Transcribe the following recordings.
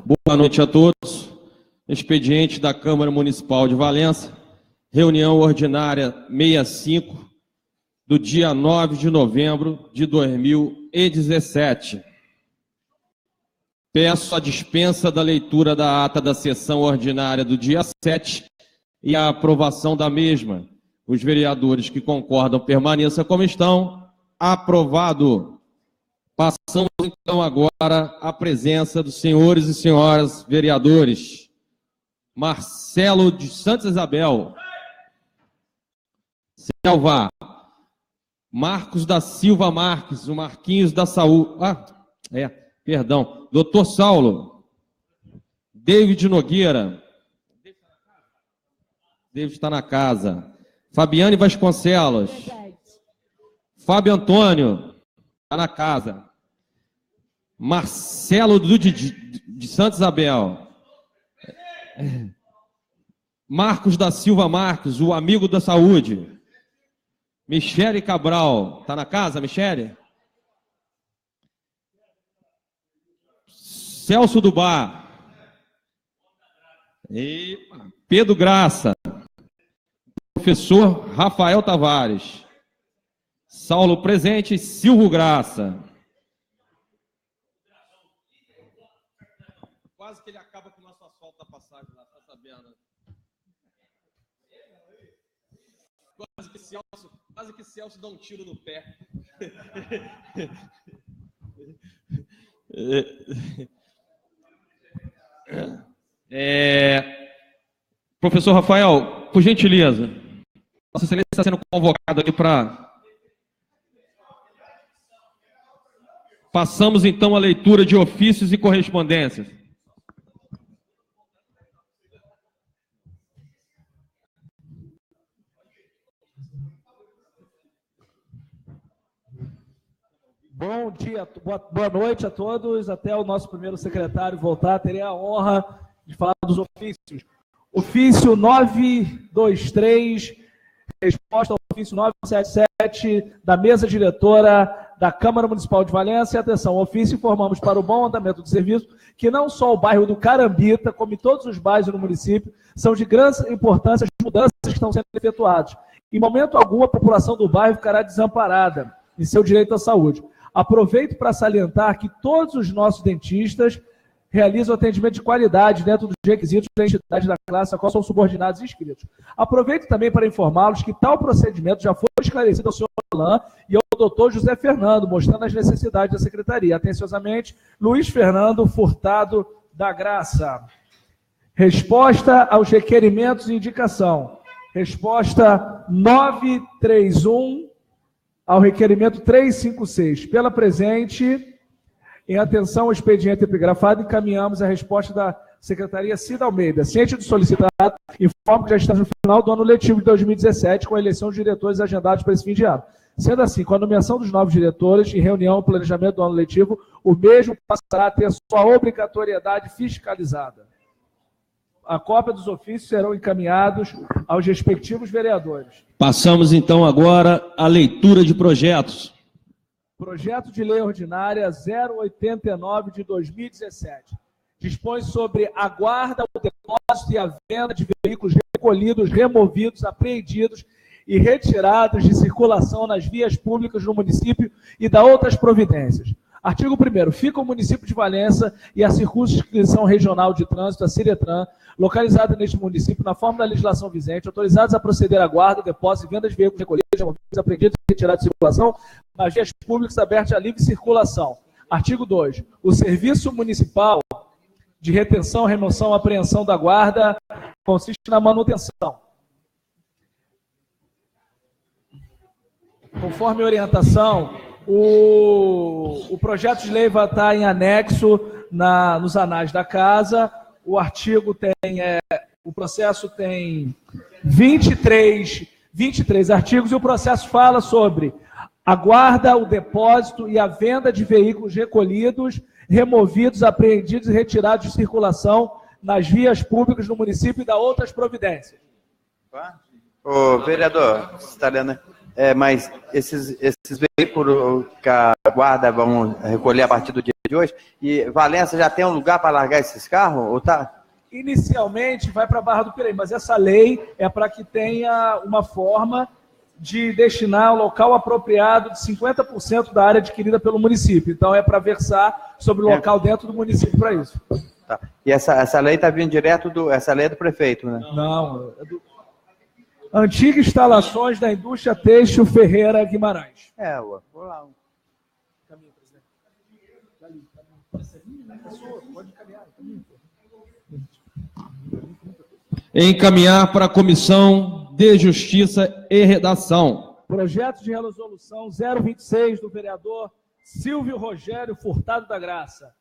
Boa noite a todos. Expediente da Câmara Municipal de Valença, reunião ordinária 65, do dia 9 de novembro de 2017. Peço a dispensa da leitura da ata da sessão ordinária do dia 7 e a aprovação da mesma. Os vereadores que concordam permaneçam como estão. Aprovado. Passamos, então, agora à presença dos senhores e senhoras vereadores. Marcelo de Santa Isabel. Selva. Marcos da Silva Marques, o Marquinhos da Saúde. Doutor Saulo. David Nogueira. David está na casa. Fabiane Vasconcelos. Fábio Antônio. Está na casa. Marcelo de Santa Isabel. Marcos da Silva Marques, o amigo da saúde. Michele Cabral. Está na casa, Michele? Celso do Bar. Pedro Graça. Professor Rafael Tavares. Saulo presente, Silvio Graça. Quase que ele acaba com o nosso asfalto da passagem lá, tá sabendo? Quase que Celso dá um tiro no pé. Professor Rafael, por gentileza, Vossa Excelência está sendo convocado aqui para... Passamos, então, à leitura de ofícios e correspondências. Bom dia, boa noite a todos. Até o nosso primeiro secretário voltar, terei a honra de falar dos ofícios. Ofício 923, resposta ao ofício 977 da mesa diretora da Câmara Municipal de Valença. E atenção, ofício informamos para o bom andamento do serviço que não só o bairro do Carambita, como todos os bairros do município, são de grande importância as mudanças que estão sendo efetuadas. Em momento algum, a população do bairro ficará desamparada em seu direito à saúde. Aproveito para salientar que todos os nossos dentistas realizam atendimento de qualidade dentro dos requisitos da entidade da classe a qual são subordinados e inscritos. Aproveito também para informá-los que tal procedimento já foi esclarecido ao senhor Alain e ao doutor José Fernando, mostrando as necessidades da secretaria. Atenciosamente, Luiz Fernando Furtado da Graça. Resposta aos requerimentos e indicação. Resposta 931 ao requerimento 356. Pela presente... Em atenção ao expediente epigrafado, encaminhamos a resposta da Secretaria Cida Almeida. Ciente do solicitado, informo que já estamos no final do ano letivo de 2017, com a eleição de diretores agendados para esse fim de ano. Sendo assim, com a nomeação dos novos diretores e reunião e planejamento do ano letivo, o mesmo passará a ter sua obrigatoriedade fiscalizada. A cópia dos ofícios serão encaminhados aos respectivos vereadores. Passamos, então, agora à leitura de projetos. Projeto de Lei Ordinária 089 de 2017. Dispõe sobre a guarda, o depósito e a venda de veículos recolhidos, removidos, apreendidos e retirados de circulação nas vias públicas no município e da outras providências. Artigo 1º. Fica o município de Valença e a Circunscrição Regional de Trânsito, a Ciretran, localizada neste município, na forma da legislação vigente, autorizados a proceder à guarda, depósito e venda de veículos recolhidos, removidos, apreendidos e retirados de circulação nas vias públicas abertas à livre circulação. Artigo 2. O Serviço Municipal de Retenção, Remoção e Apreensão da Guarda consiste na manutenção. Conforme orientação, o projeto de lei vai estar em anexo nos anais da casa. O artigo o processo tem 23 artigos e o processo fala sobre a guarda, o depósito e a venda de veículos recolhidos, removidos, apreendidos e retirados de circulação nas vias públicas do município e da outras providências. Ô, vereador, você está lendo, né? Mas esses veículos que a guarda vão recolher a partir do dia de hoje, e Valença já tem um lugar para largar esses carros? Ou tá? Inicialmente vai para a Barra do Piraí, mas essa lei é para que tenha uma forma de destinar ao local apropriado de 50% da área adquirida pelo município. Então é para versar sobre o local dentro do município para isso. Tá. E essa lei está vindo direto essa lei é do prefeito, né? Não, é do... Antigas instalações da indústria têxtil Ferreira Guimarães. Vou lá. Caminho, presidente. Pode caminhar. Encaminhar para a Comissão de Justiça e Redação. Projeto de resolução 026 do vereador Silvio Rogério Furtado da Graça.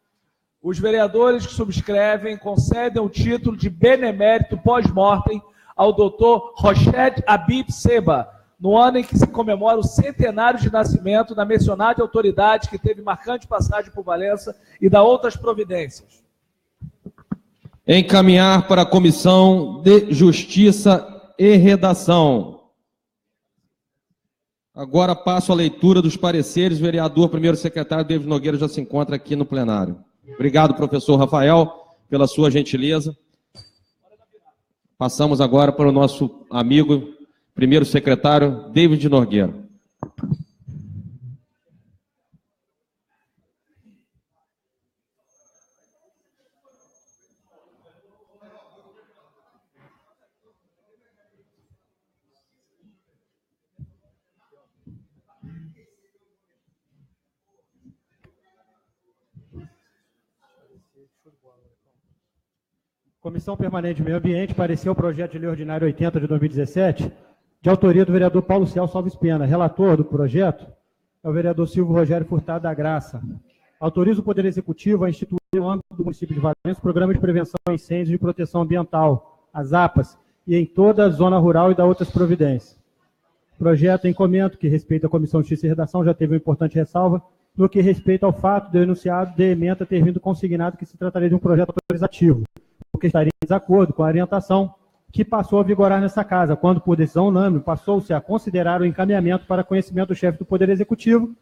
Os vereadores que subscrevem concedem o título de benemérito pós-mortem ao doutor Roched Habib Seba, no ano em que se comemora o centenário de nascimento da mencionada autoridade que teve marcante passagem por Valença e da outras providências. Encaminhar para a Comissão de Justiça e Redação. Agora passo a leitura dos pareceres. O vereador, primeiro secretário David Nogueira já se encontra aqui no plenário. Obrigado, professor Rafael, pela sua gentileza. Passamos agora para o nosso amigo, primeiro secretário David Nogueira. Comissão Permanente de Meio Ambiente, pareceu o projeto de lei ordinário 80 de 2017, de autoria do vereador Paulo Celso Alves Pena. Relator do projeto é o vereador Silvio Rogério Furtado da Graça. Autoriza o Poder Executivo a instituir no âmbito do município de Valença o Programa de Prevenção a Incêndios e Proteção Ambiental, as APAS, e em toda a zona rural e da outras providências. O projeto em comento, que respeita a Comissão de Justiça e Redação, já teve uma importante ressalva, no que respeita ao fato do enunciado de ementa ter vindo consignado que se trataria de um projeto autorizativo, porque estaria em desacordo com a orientação que passou a vigorar nessa casa, quando, por decisão unânime, passou-se a considerar o encaminhamento para conhecimento do chefe do Poder Executivo,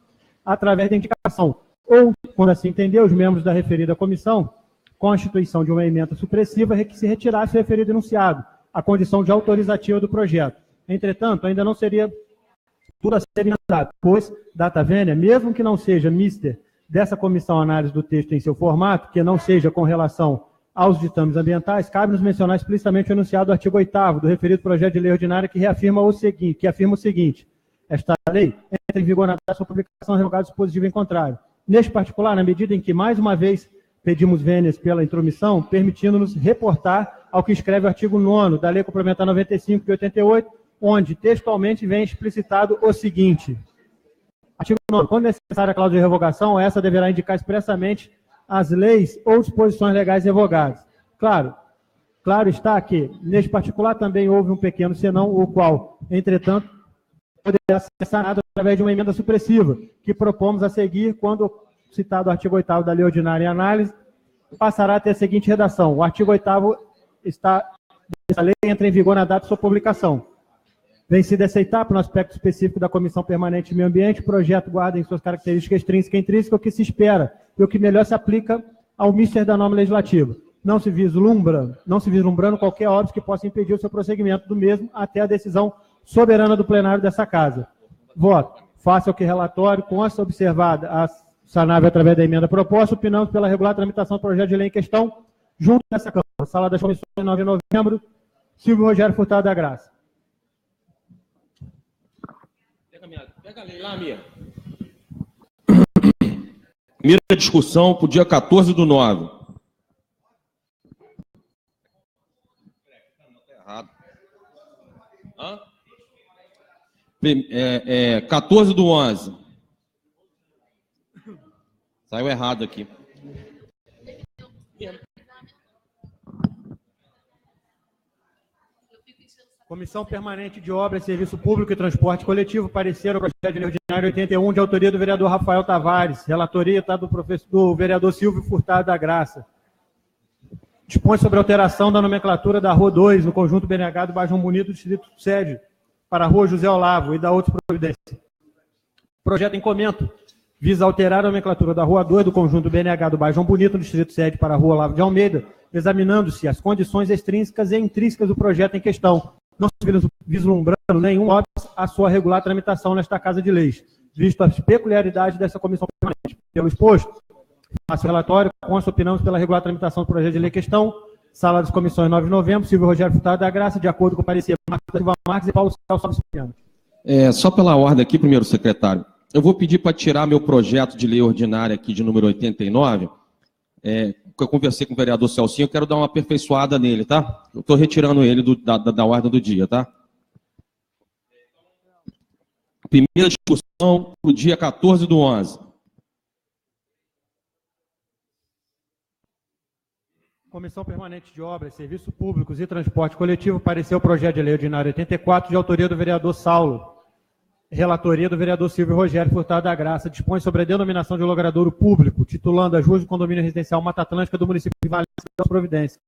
através da indicação, ou, quando assim entendeu, os membros da referida comissão, com a instituição de uma emenda supressiva, que se retirasse o referido enunciado, a condição de autorizativa do projeto. Entretanto, ainda não seria tudo a ser emendado, pois, data vênia, mesmo que não seja mister dessa comissão análise do texto em seu formato, que não seja com relação aos ditames ambientais, cabe-nos mencionar explicitamente o enunciado do artigo 8º do referido projeto de lei ordinária que afirma o seguinte: esta lei entra em vigor na data de sua publicação, revogado o dispositivo em contrário. Neste particular, na medida em que, mais uma vez, pedimos vênias pela intromissão, permitindo-nos reportar ao que escreve o artigo 9º da Lei Complementar 95 de 88, onde textualmente vem explicitado o seguinte: artigo 9º, quando necessária a cláusula de revogação, essa deverá indicar expressamente as leis ou disposições legais revogadas. Claro está que, neste particular, também houve um pequeno senão, o qual, entretanto, poderá ser sanado através de uma emenda supressiva, que propomos a seguir quando o citado artigo 8º da Lei Ordinária em análise passará a ter a seguinte redação: o artigo 8º dessa lei entra em vigor na data de sua publicação. Vem-se aceitar, para um aspecto específico da Comissão Permanente de Meio Ambiente, o projeto guarda em suas características extrínsecas e intrínsecas o que se espera e o que melhor se aplica ao mister da norma legislativa, não se vislumbrando qualquer óbvio que possa impedir o seu prosseguimento do mesmo até a decisão soberana do plenário dessa casa. Voto. Face ao que relatório, consta observada a sanável através da emenda proposta, opinamos pela regular tramitação do projeto de lei em questão, junto nessa Câmara. Sala das Comissões, 9 de novembro, Silvio Rogério Furtado da Graça. Pega a lei lá, Mia. Primeira discussão para o dia 14/9. Errado. 14/11. Saiu errado aqui. Comissão Permanente de Obras, Serviço Público e Transporte Coletivo, parecer o projeto de lei ordinário 81, de autoria do vereador Rafael Tavares, relatoria do vereador Silvio Furtado da Graça. Dispõe sobre a alteração da nomenclatura da Rua 2, no conjunto BNH do bairro João Bonito, distrito sede, para a Rua José Olavo e da outra providência. Projeto em comento visa alterar a nomenclatura da Rua 2 do conjunto BNH do bairro João Bonito, no Distrito 7, para a Rua Olavo de Almeida, examinando-se as condições extrínsecas e intrínsecas do projeto em questão, não se vislumbrando nenhum óbice à sua regular tramitação nesta Casa de Leis, visto as peculiaridades dessa comissão permanente. Pelo exposto, faço relatório, consta opinamos pela regular tramitação do projeto de lei em questão, sala das comissões 9 de novembro, Silvio Rogério Furtado da Graça, de acordo com o parecer Marcos Silva Marques e Paulo Celso Piano. Só pela ordem aqui, primeiro secretário, eu vou pedir para tirar meu projeto de lei ordinária aqui de número 89, eu conversei com o vereador Celcinho, eu quero dar uma aperfeiçoada nele, tá? Eu estou retirando ele da ordem do dia, tá? Primeira discussão para o dia 14/11. Comissão Permanente de Obras, Serviços Públicos e Transporte Coletivo, pareceu o projeto de lei ordinário 84, de autoria do vereador Saulo. Relatoria do vereador Silvio Rogério Furtado da Graça, dispõe sobre a denominação de logradouro público, titulando as ruas do condomínio residencial Mata Atlântica do município de Valença da Providência.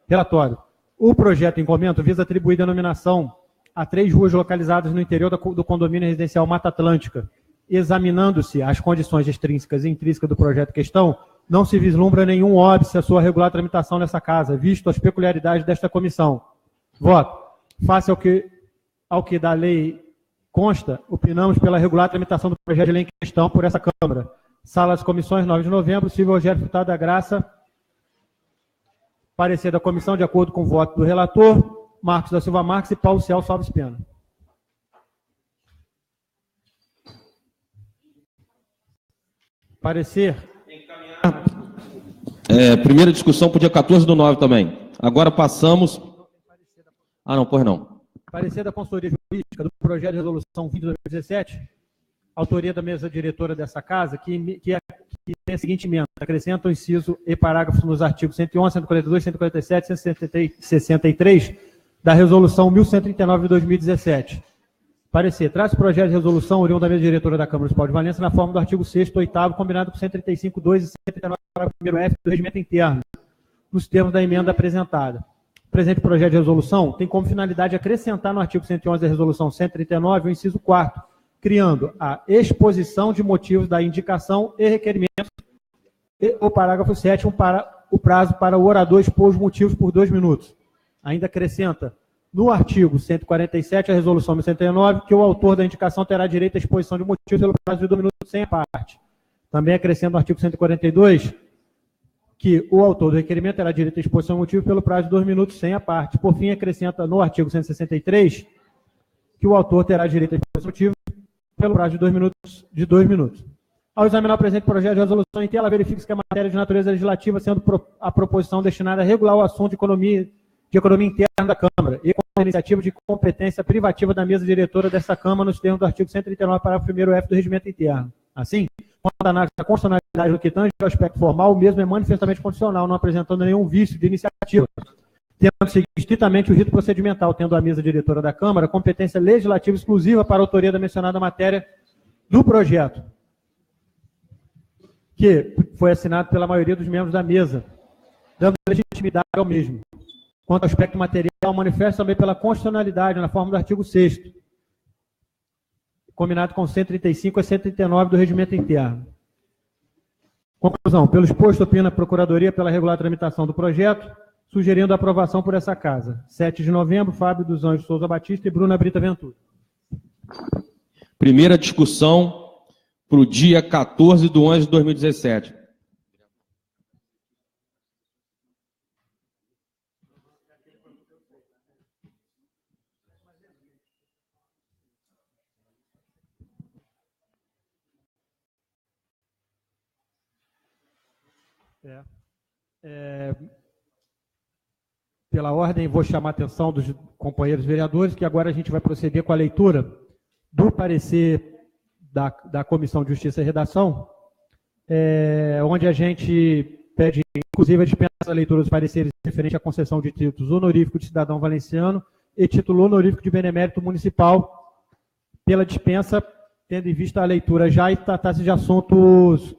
Relatório. O projeto em comento visa atribuir denominação a 3 ruas localizadas no interior do condomínio residencial Mata Atlântica. Examinando-se as condições extrínsecas e intrínsecas do projeto em questão, não se vislumbra nenhum óbice à sua regular tramitação nessa casa, visto as peculiaridades desta comissão. Voto. Face ao que da lei consta, opinamos pela regular tramitação do projeto de lei em questão por essa Câmara. Sala das Comissões, 9 de novembro, Silvio Rogério Furtado da Graça. Parecer da comissão de acordo com o voto do relator, Marcos da Silva Marques e Paulo Celso Alves Pena. Parecer. Primeira discussão para o dia 14/9 também. Agora passamos... não, pois não. Parecer da consultoria jurídica do projeto de resolução 20 de 2017, autoria da mesa diretora dessa casa, que tem a seguinte emenda: acrescenta o inciso e parágrafos nos artigos 111, 142, 147 e 163 da resolução 1139 de 2017. Parecer, traz o projeto de resolução oriundo da mesa diretora da Câmara Municipal de Valença na forma do artigo 6º, 8º, combinado com 135.2 e 139, parágrafo 1º F do regimento interno, nos termos da emenda apresentada. O presente projeto de resolução tem como finalidade acrescentar no artigo 111 da resolução 139 o inciso 4º, criando a exposição de motivos da indicação e requerimentos e o parágrafo 7º para o prazo para o orador expor os motivos por 2 minutos. Ainda acrescenta no artigo 147 a resolução 1069 que o autor da indicação terá direito à exposição de motivos pelo prazo de 2 minutos sem a parte. Também acrescenta no artigo 142 que o autor do requerimento terá direito à exposição de motivos pelo prazo de 2 minutos sem a parte. Por fim, acrescenta no artigo 163 que o autor terá direito à exposição de motivos pelo prazo de 2 minutos. Ao examinar o presente projeto de resolução em tela, verifica-se que a matéria de natureza legislativa, sendo a proposição destinada a regular o assunto de economia interna da Câmara e com a iniciativa de competência privativa da mesa diretora desta Câmara nos termos do artigo 139, parágrafo 1º F do regimento interno. Assim, quanto à análise da constitucionalidade do que tange ao aspecto formal, o mesmo é manifestamente constitucional, não apresentando nenhum vício de iniciativa, tendo seguido estritamente o rito procedimental, tendo a mesa diretora da Câmara competência legislativa exclusiva para a autoria da mencionada matéria do projeto, que foi assinado pela maioria dos membros da mesa, dando legitimidade ao mesmo. Quanto ao aspecto material, manifesta também pela constitucionalidade, na forma do artigo 6º, combinado com 135 a 139 do regimento interno. Conclusão. Pelo exposto, opina a Procuradoria pela regular tramitação do projeto, sugerindo a aprovação por essa casa. 7 de novembro, Fábio dos Anjos Souza Batista e Bruna Brita Ventura. Primeira discussão para o dia 14/11 de 2017. Pela ordem, vou chamar a atenção dos companheiros vereadores, que agora a gente vai proceder com a leitura do parecer da Comissão de Justiça e Redação, onde a gente pede, inclusive, a dispensa da leitura dos pareceres referente à concessão de títulos honorífico de cidadão valenciano e título honorífico de benemérito municipal, pela dispensa, tendo em vista a leitura já e tratar-se de assuntos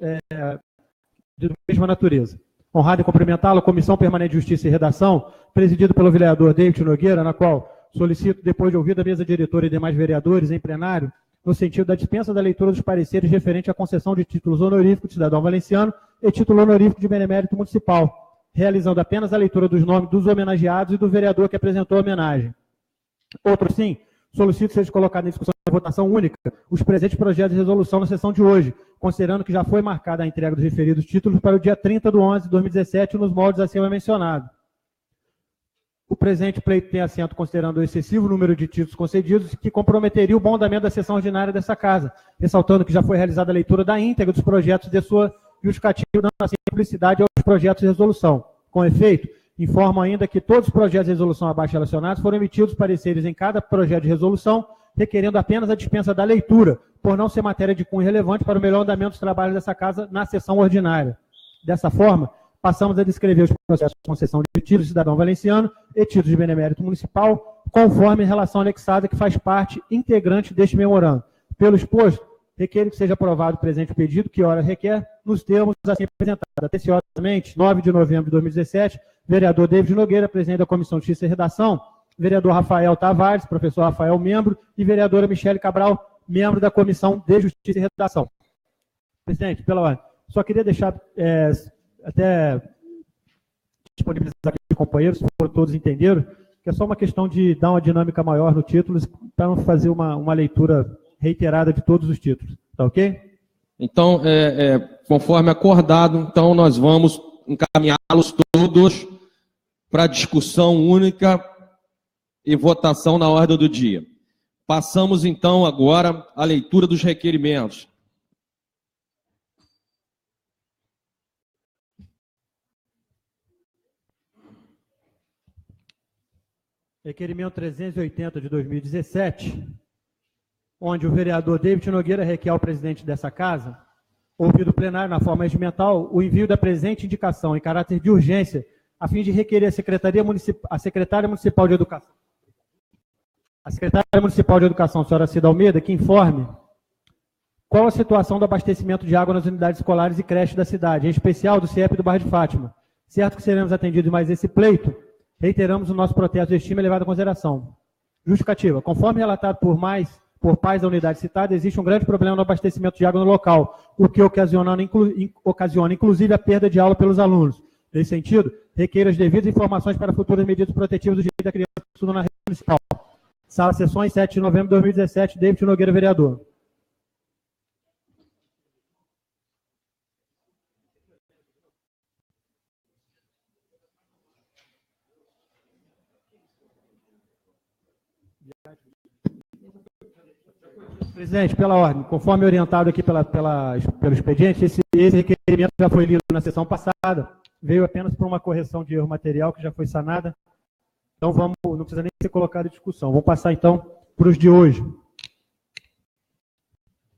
de mesma natureza. Honrado em cumprimentá-lo, a Comissão Permanente de Justiça e Redação, presidida pelo vereador David Nogueira, na qual solicito, depois de ouvir a mesa diretora e demais vereadores em plenário, no sentido da dispensa da leitura dos pareceres referente à concessão de títulos honoríficos de cidadão valenciano e título honorífico de benemérito municipal, realizando apenas a leitura dos nomes dos homenageados e do vereador que apresentou a homenagem. Outro sim, solicito seja colocado em discussão e votação única os presentes projetos de resolução na sessão de hoje, considerando que já foi marcada a entrega dos referidos títulos para o dia 30/11/2017 nos moldes acima mencionados. O presente pleito tem assento considerando o excessivo número de títulos concedidos que comprometeria o bom andamento da sessão ordinária dessa Casa, ressaltando que já foi realizada a leitura da íntegra dos projetos de sua justificativa, dando assim publicidade aos projetos de resolução. Com efeito, informo ainda que todos os projetos de resolução abaixo relacionados foram emitidos pareceres em cada projeto de resolução, requerendo apenas a dispensa da leitura, por não ser matéria de cunho relevante para o melhor andamento dos trabalhos dessa Casa na sessão ordinária. Dessa forma, passamos a descrever os processos de concessão de títulos de cidadão valenciano e títulos de benemérito municipal, conforme a relação anexada que faz parte integrante deste memorando. Pelo exposto, requer que seja aprovado o presente pedido, que ora requer, nos termos assim apresentados. Atenciosamente, 9 de novembro de 2017, vereador David Nogueira, presidente da Comissão de Justiça e Redação, vereador Rafael Tavares, professor Rafael, membro, e vereadora Michele Cabral, membro da Comissão de Justiça e Redação. Presidente, pela ordem, só queria deixar até disponibilizar aqui os companheiros, se for todos entenderam, que é só uma questão de dar uma dinâmica maior no título, para não fazer uma leitura reiterada de todos os títulos. Tá ok? Então, conforme acordado, então nós vamos encaminhá-los todos para discussão única e votação na ordem do dia. Passamos, então, agora à leitura dos requerimentos. Requerimento 380 de 2017, onde o vereador David Nogueira requer ao presidente dessa Casa, ouvido o plenário na forma regimental, o envio da presente indicação em caráter de urgência, a fim de requerer a secretária municipal de Educação, senhora Cida Almeida, que informe qual a situação do abastecimento de água nas unidades escolares e creches da cidade, em especial do CIEP do bairro de Fátima. Certo que seremos atendidos, mas esse pleito, reiteramos o nosso protesto de estima elevado à consideração. Justificativa. Conforme relatado por pais da unidade citada, existe um grande problema no abastecimento de água no local, o que ocasiona inclusive a perda de aula pelos alunos. Nesse sentido, requeiro as devidas informações para futuras medidas protetivas do direito da criança que estuda na rede municipal. Sala Sessões, 7 de novembro de 2017, David Nogueira, vereador. Presidente, pela ordem, conforme orientado aqui pelo expediente, esse requerimento já foi lido na sessão passada, veio apenas por uma correção de erro material que já foi sanada, então não precisa nem ser colocado em discussão. Vamos passar então para os de hoje.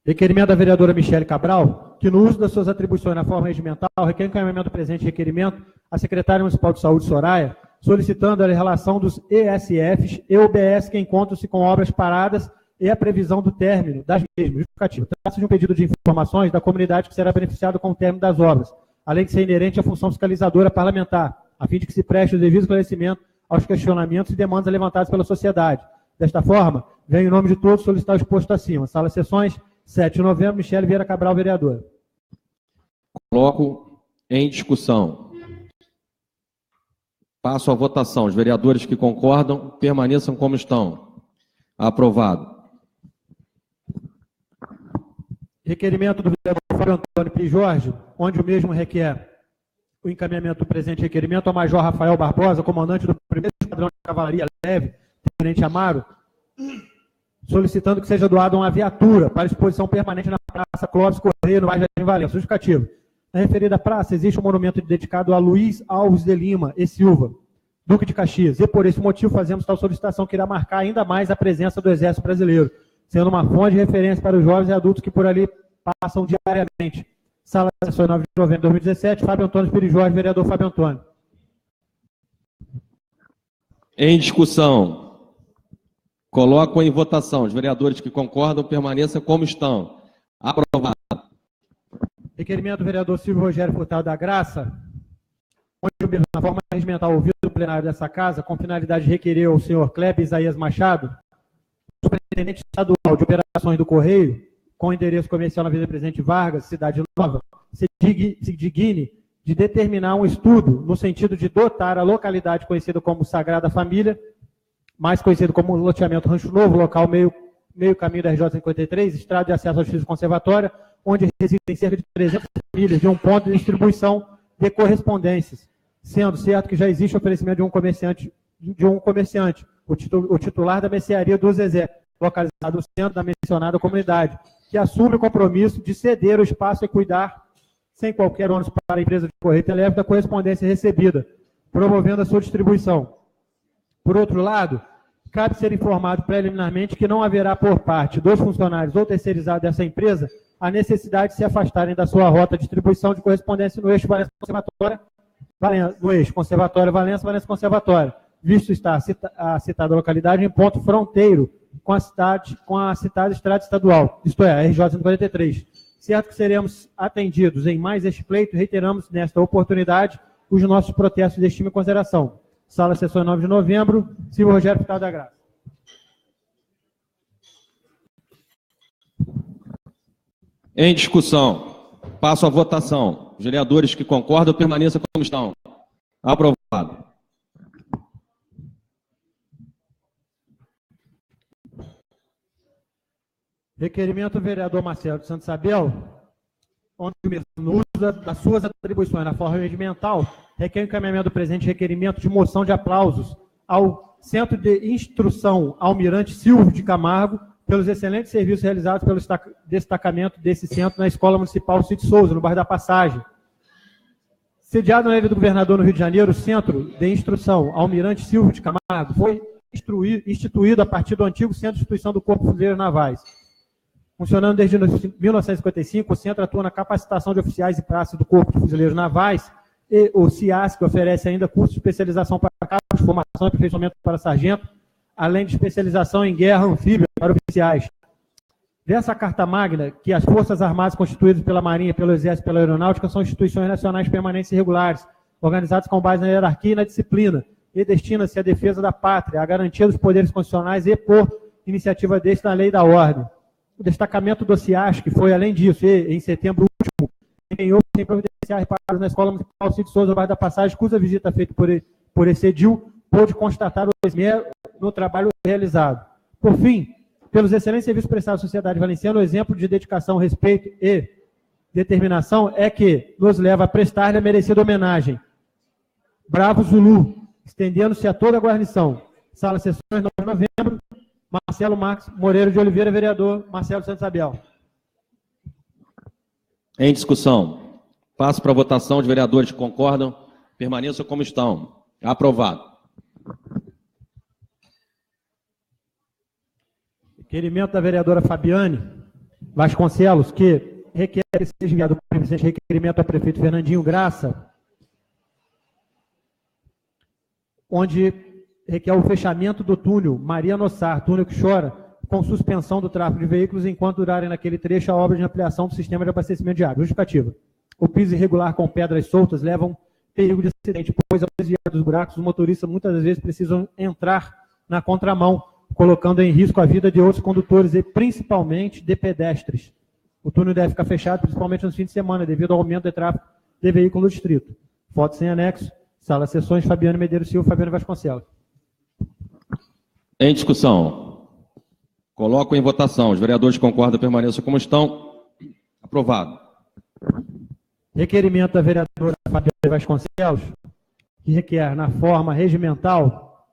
Requerimento da vereadora Michele Cabral, que no uso das suas atribuições na forma regimental, requer encaminhamento do presente requerimento à secretária municipal de saúde, Soraya, solicitando a relação dos ESFs e UBS que encontram-se com obras paradas e a previsão do término das mesmas. Justificativa. Trata-se de um pedido de informações da comunidade que será beneficiada com o término das obras, além de ser inerente à função fiscalizadora parlamentar, a fim de que se preste o devido esclarecimento aos questionamentos e demandas levantadas pela sociedade. Desta forma, venho em nome de todos solicitar o exposto acima. Sala Sessões, 7 de novembro, Michele Vieira Cabral, vereador. Coloco em discussão. Passo à votação. Os vereadores que concordam permaneçam como estão. Aprovado. Requerimento do vereador Fábio Antônio Pires Jorge, onde o mesmo requer o encaminhamento do presente requerimento ao Major Rafael Barbosa, comandante do 1º Esquadrão de Cavalaria Leve, Tenente Amaro, solicitando que seja doada uma viatura para exposição permanente na Praça Clóvis Correia, no bairro de Valença. Justificativo. Na referida praça existe um monumento dedicado a Luiz Alves de Lima e Silva, Duque de Caxias, e por esse motivo fazemos tal solicitação que irá marcar ainda mais a presença do Exército Brasileiro, sendo uma fonte de referência para os jovens e adultos que por ali passam diariamente. Sala de Sessões, 9 de novembro de 2017, Fábio Antônio Pires Jorge, vereador Fábio Antônio. Em discussão. Coloco em votação. Os vereadores que concordam permaneçam como estão. Aprovado. Requerimento do vereador Silvio Rogério Furtado da Graça, onde, na forma regimental ouvido no plenário dessa casa, com finalidade de requerer ao senhor Kleber Isaías Machado, superintendente estadual de operações do Correio, com endereço comercial na Avenida Presidente Vargas, Cidade Nova, se digne de determinar um estudo no sentido de dotar a localidade conhecida como Sagrada Família, mais conhecido como loteamento Rancho Novo, local meio caminho da RJ 53, estrada de acesso ao edifício conservatória, onde residem cerca de 300 famílias de um ponto de distribuição de correspondências, sendo certo que já existe oferecimento de um comerciante, o titular da mercearia do Zezé, localizado no centro da mencionada comunidade, que assume o compromisso de ceder o espaço e cuidar, sem qualquer ônus para a empresa de correio telefone, da correspondência recebida, promovendo a sua distribuição. Por outro lado, cabe ser informado preliminarmente que não haverá por parte dos funcionários ou terceirizados dessa empresa a necessidade de se afastarem da sua rota de distribuição de correspondência no eixo Conservatória Valença, Valença Conservatória, visto estar a citada localidade em ponto fronteiro com a citada estrada estadual, isto é, a RJ 143. Certo que seremos atendidos em mais este pleito, reiteramos nesta oportunidade os nossos protestos de estima e consideração. Sala, sessão 9 de novembro, Silvio Rogério Furtado da Graça. Em discussão. Passo à votação. Os vereadores que concordam permaneçam como estão. Aprovado. Requerimento do vereador Marcelo de Santos Abel, onde no uso das suas atribuições na forma regimental, requer o encaminhamento do presente requerimento de moção de aplausos ao Centro de Instrução Almirante Silvio de Camargo, pelos excelentes serviços realizados pelo destacamento desse centro na Escola Municipal Cid Souza, no bairro da Passagem. Sediado na ilha do Governador, no Rio de Janeiro, o Centro de Instrução Almirante Silvio de Camargo foi instituído a partir do antigo Centro de Instituição do Corpo de Fuzileiros Navais. Funcionando desde 1955, o centro atua na capacitação de oficiais e praças do Corpo de Fuzileiros Navais, e o CIASC oferece ainda curso de especialização para cabos, formação e aperfeiçoamento para sargento, além de especialização em guerra anfíbia para oficiais. Dessa Carta Magna, que as Forças Armadas constituídas pela Marinha, pelo Exército e pela Aeronáutica são instituições nacionais permanentes e regulares, organizadas com base na hierarquia e na disciplina, e destina-se à defesa da pátria, à garantia dos poderes constitucionais e, por iniciativa deste, na lei da ordem. O destacamento do CIASC foi, além disso, e, em setembro último, empenhou-se em providenciar reparos na Escola Municipal Cid Souza, no bairro da Passagem, cuja visita feita por esse edil pôde constatar o esmero no trabalho realizado. Por fim, pelos excelentes serviços prestados à sociedade valenciana, o exemplo de dedicação, respeito e determinação é que nos leva a prestar-lhe a merecida homenagem. Bravo Zulu, estendendo-se a toda a guarnição. Sala, sessões 9 de novembro, Marcelo Marques Moreira de Oliveira, vereador Marcelo Santos Abel. Em discussão. Passo para a votação. Os vereadores que concordam permaneçam como estão. Aprovado. Requerimento da vereadora Fabiane Vasconcelos, que requer que seja enviado o presente requerimento ao prefeito Fernandinho Graça, onde requer o fechamento do túnel Maria Nossar, túnel que chora, com suspensão do tráfego de veículos enquanto durarem naquele trecho a obra de ampliação do sistema de abastecimento de água. Justificativa. O piso irregular com pedras soltas leva um perigo de acidente, pois ao desviar dos buracos, os motoristas muitas vezes precisam entrar na contramão, colocando em risco a vida de outros condutores e principalmente de pedestres. O túnel deve ficar fechado, principalmente nos fins de semana, devido ao aumento de tráfego de veículos no distrito. Foto sem anexo. Sala, sessões, Fabiano Medeiros Silva, Fabiano Vasconcelos. Em discussão. Coloco em votação. Os vereadores que concordam permaneçam como estão. Aprovado. Requerimento da vereadora Fabiana Vasconcelos, que requer, na forma regimental,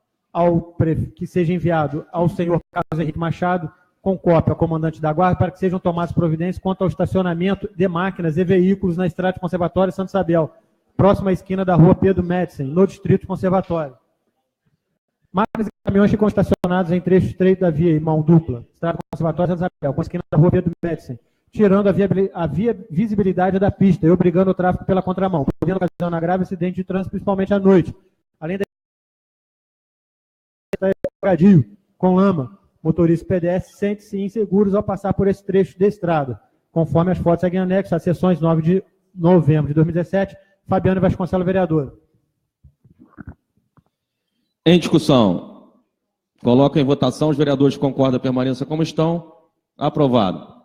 que seja enviado ao senhor Carlos Henrique Machado, com cópia ao comandante da Guarda, para que sejam tomadas providências quanto ao estacionamento de máquinas e veículos na estrada de Conservatório Santo Isabel, próxima à esquina da rua Pedro Médicen, no distrito Conservatório. Máquinas e caminhões ficam estacionados em trecho estreito da via, em mão dupla, estrada Conservatório Santo Isabel, com a esquina da rua Pedro Médicen, tirando a visibilidade da pista e obrigando o tráfego pela contramão, podendo ocasionar grave acidente de trânsito, principalmente à noite. Além da com lama, motoristas e pedestres sentem-se inseguros ao passar por esse trecho de estrada. Conforme as fotos seguem anexo às sessões 9 de novembro de 2017, Fabiano Vasconcelos, vereador. Em discussão. Coloco em votação. Os vereadores concordam, permaneça como estão. Aprovado.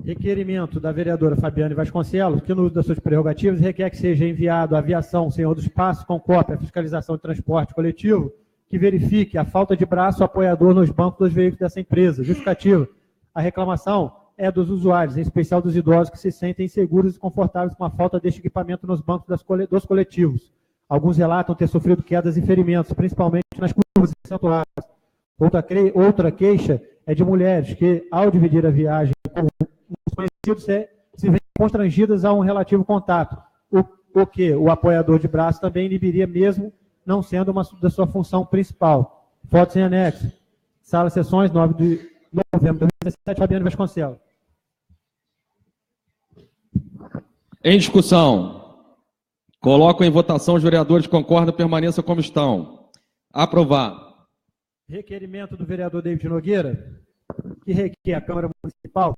Requerimento da vereadora Fabiane Vasconcelos, que no uso das suas prerrogativas requer que seja enviado à aviação Senhor do Espaço com cópia à fiscalização de transporte coletivo que verifique a falta de braço apoiador nos bancos dos veículos dessa empresa. Justificativa. A reclamação é dos usuários, em especial dos idosos que se sentem inseguros e desconfortáveis com a falta deste equipamento nos bancos dos coletivos. Alguns relatam ter sofrido quedas e ferimentos, principalmente nas curvas acentuadas. Outra queixa é de mulheres que, ao dividir a viagem com os conhecidos, se veem constrangidas a um relativo contato, o que o apoiador de braço também inibiria, mesmo não sendo uma da sua função principal. Fotos em anexo. Sala Sessões, 9 de novembro de 2017, Fabiane Vasconcelos. Em discussão. Coloco em votação. Os vereadores concordam, permaneça como estão. Aprovado. Requerimento do vereador David Nogueira, que requer à Câmara Municipal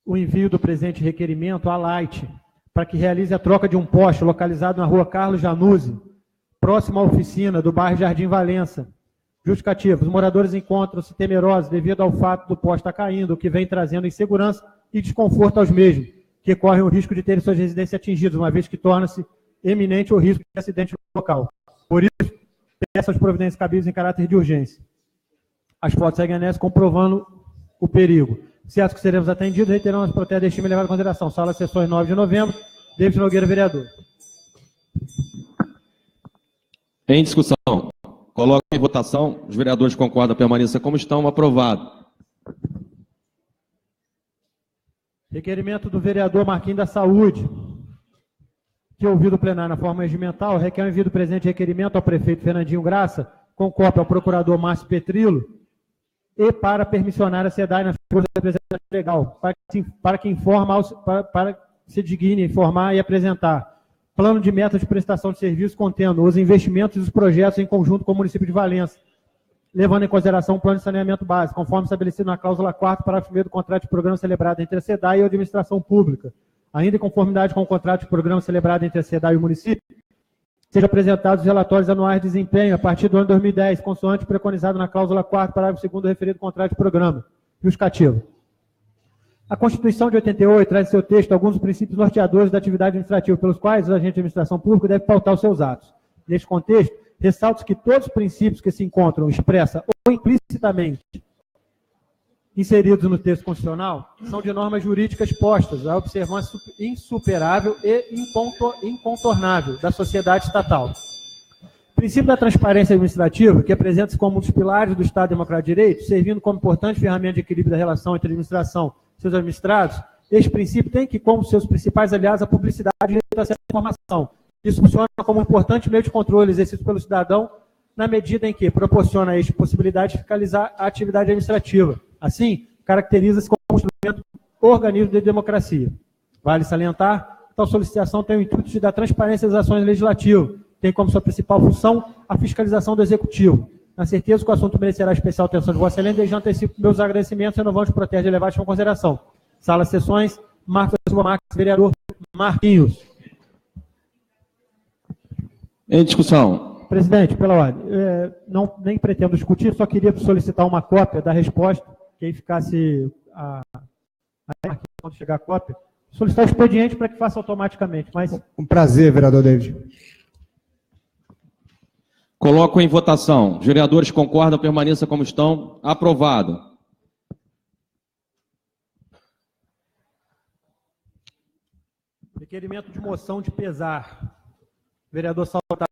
o envio do presente requerimento à Light, para que realize a troca de um poste localizado na rua Carlos Januzzi, próximo à oficina do bairro Jardim Valença. Justificativa. Os moradores encontram-se temerosos devido ao fato do poste estar caindo, o que vem trazendo insegurança e desconforto aos mesmos, que correm o risco de terem suas residências atingidas, uma vez que torna-se eminente o risco de acidente no local. Por isso, peço as providências cabíveis em caráter de urgência. As fotos seguem anexo comprovando o perigo. Certo que seremos atendidos, reiteramos as protestos de estima e levado em consideração. Sala Sessões, 9 de novembro. David Nogueira, vereador. Em discussão. Coloco em votação. Os vereadores concordam, permaneça como estão. Aprovado. Requerimento do vereador Marquinhos da Saúde, que, ouvido o plenário na forma regimental, requer o envio do presente requerimento ao prefeito Fernandinho Graça, com cópia ao procurador Márcio Petrilo, e para permissionar a SEDAI na figura do representante legal, para que se digne informar e apresentar plano de metas de prestação de serviço contendo os investimentos e os projetos em conjunto com o município de Valença, levando em consideração o plano de saneamento básico, conforme estabelecido na cláusula 4º, parágrafo 1º do contrato de programa celebrado entre a SEDAI e a administração pública, ainda em conformidade com o contrato de programa celebrado entre a SEDAI e o município, sejam apresentados os relatórios anuais de desempenho a partir do ano 2010, consoante preconizado na cláusula 4º, parágrafo 2º do referido contrato de programa. Justificativo. A Constituição de 88 traz em seu texto alguns dos princípios norteadores da atividade administrativa, pelos quais os agentes de administração pública devem pautar os seus atos. Neste contexto, ressalto que todos os princípios que se encontram expressa ou implicitamente inseridos no texto constitucional são de normas jurídicas postas à observância insuperável e incontornável da sociedade estatal. O princípio da transparência administrativa, que apresenta-se como um dos pilares do Estado Democrático de Direito, servindo como importante ferramenta de equilíbrio da relação entre a administração e seus administrados, este princípio tem que, como seus principais aliados, a publicidade e o acesso à informação. Isso funciona como um importante meio de controle exercido pelo cidadão, na medida em que proporciona a este possibilidade de fiscalizar a atividade administrativa. Assim, caracteriza-se como um instrumento organismo de democracia. Vale salientar, tal solicitação tem o intuito de dar transparência às ações legislativas, tem como sua principal função a fiscalização do Executivo. Na certeza que o assunto merecerá especial atenção de Vossa Excelência, desde já antecipo meus agradecimentos, renovando os protestos elevados em consideração. Sala Sessões, Marcos da Silva Marques, vereador Marquinhos. Em discussão. Presidente, pela ordem, nem pretendo discutir, só queria solicitar uma cópia da resposta, que aí ficasse quando chegar a cópia, solicitar o expediente para que faça automaticamente. Mas... Um prazer, vereador David. Coloco em votação. Os vereadores concordam, permaneça como estão. Aprovado. Requerimento de moção de pesar. Vereador Salvador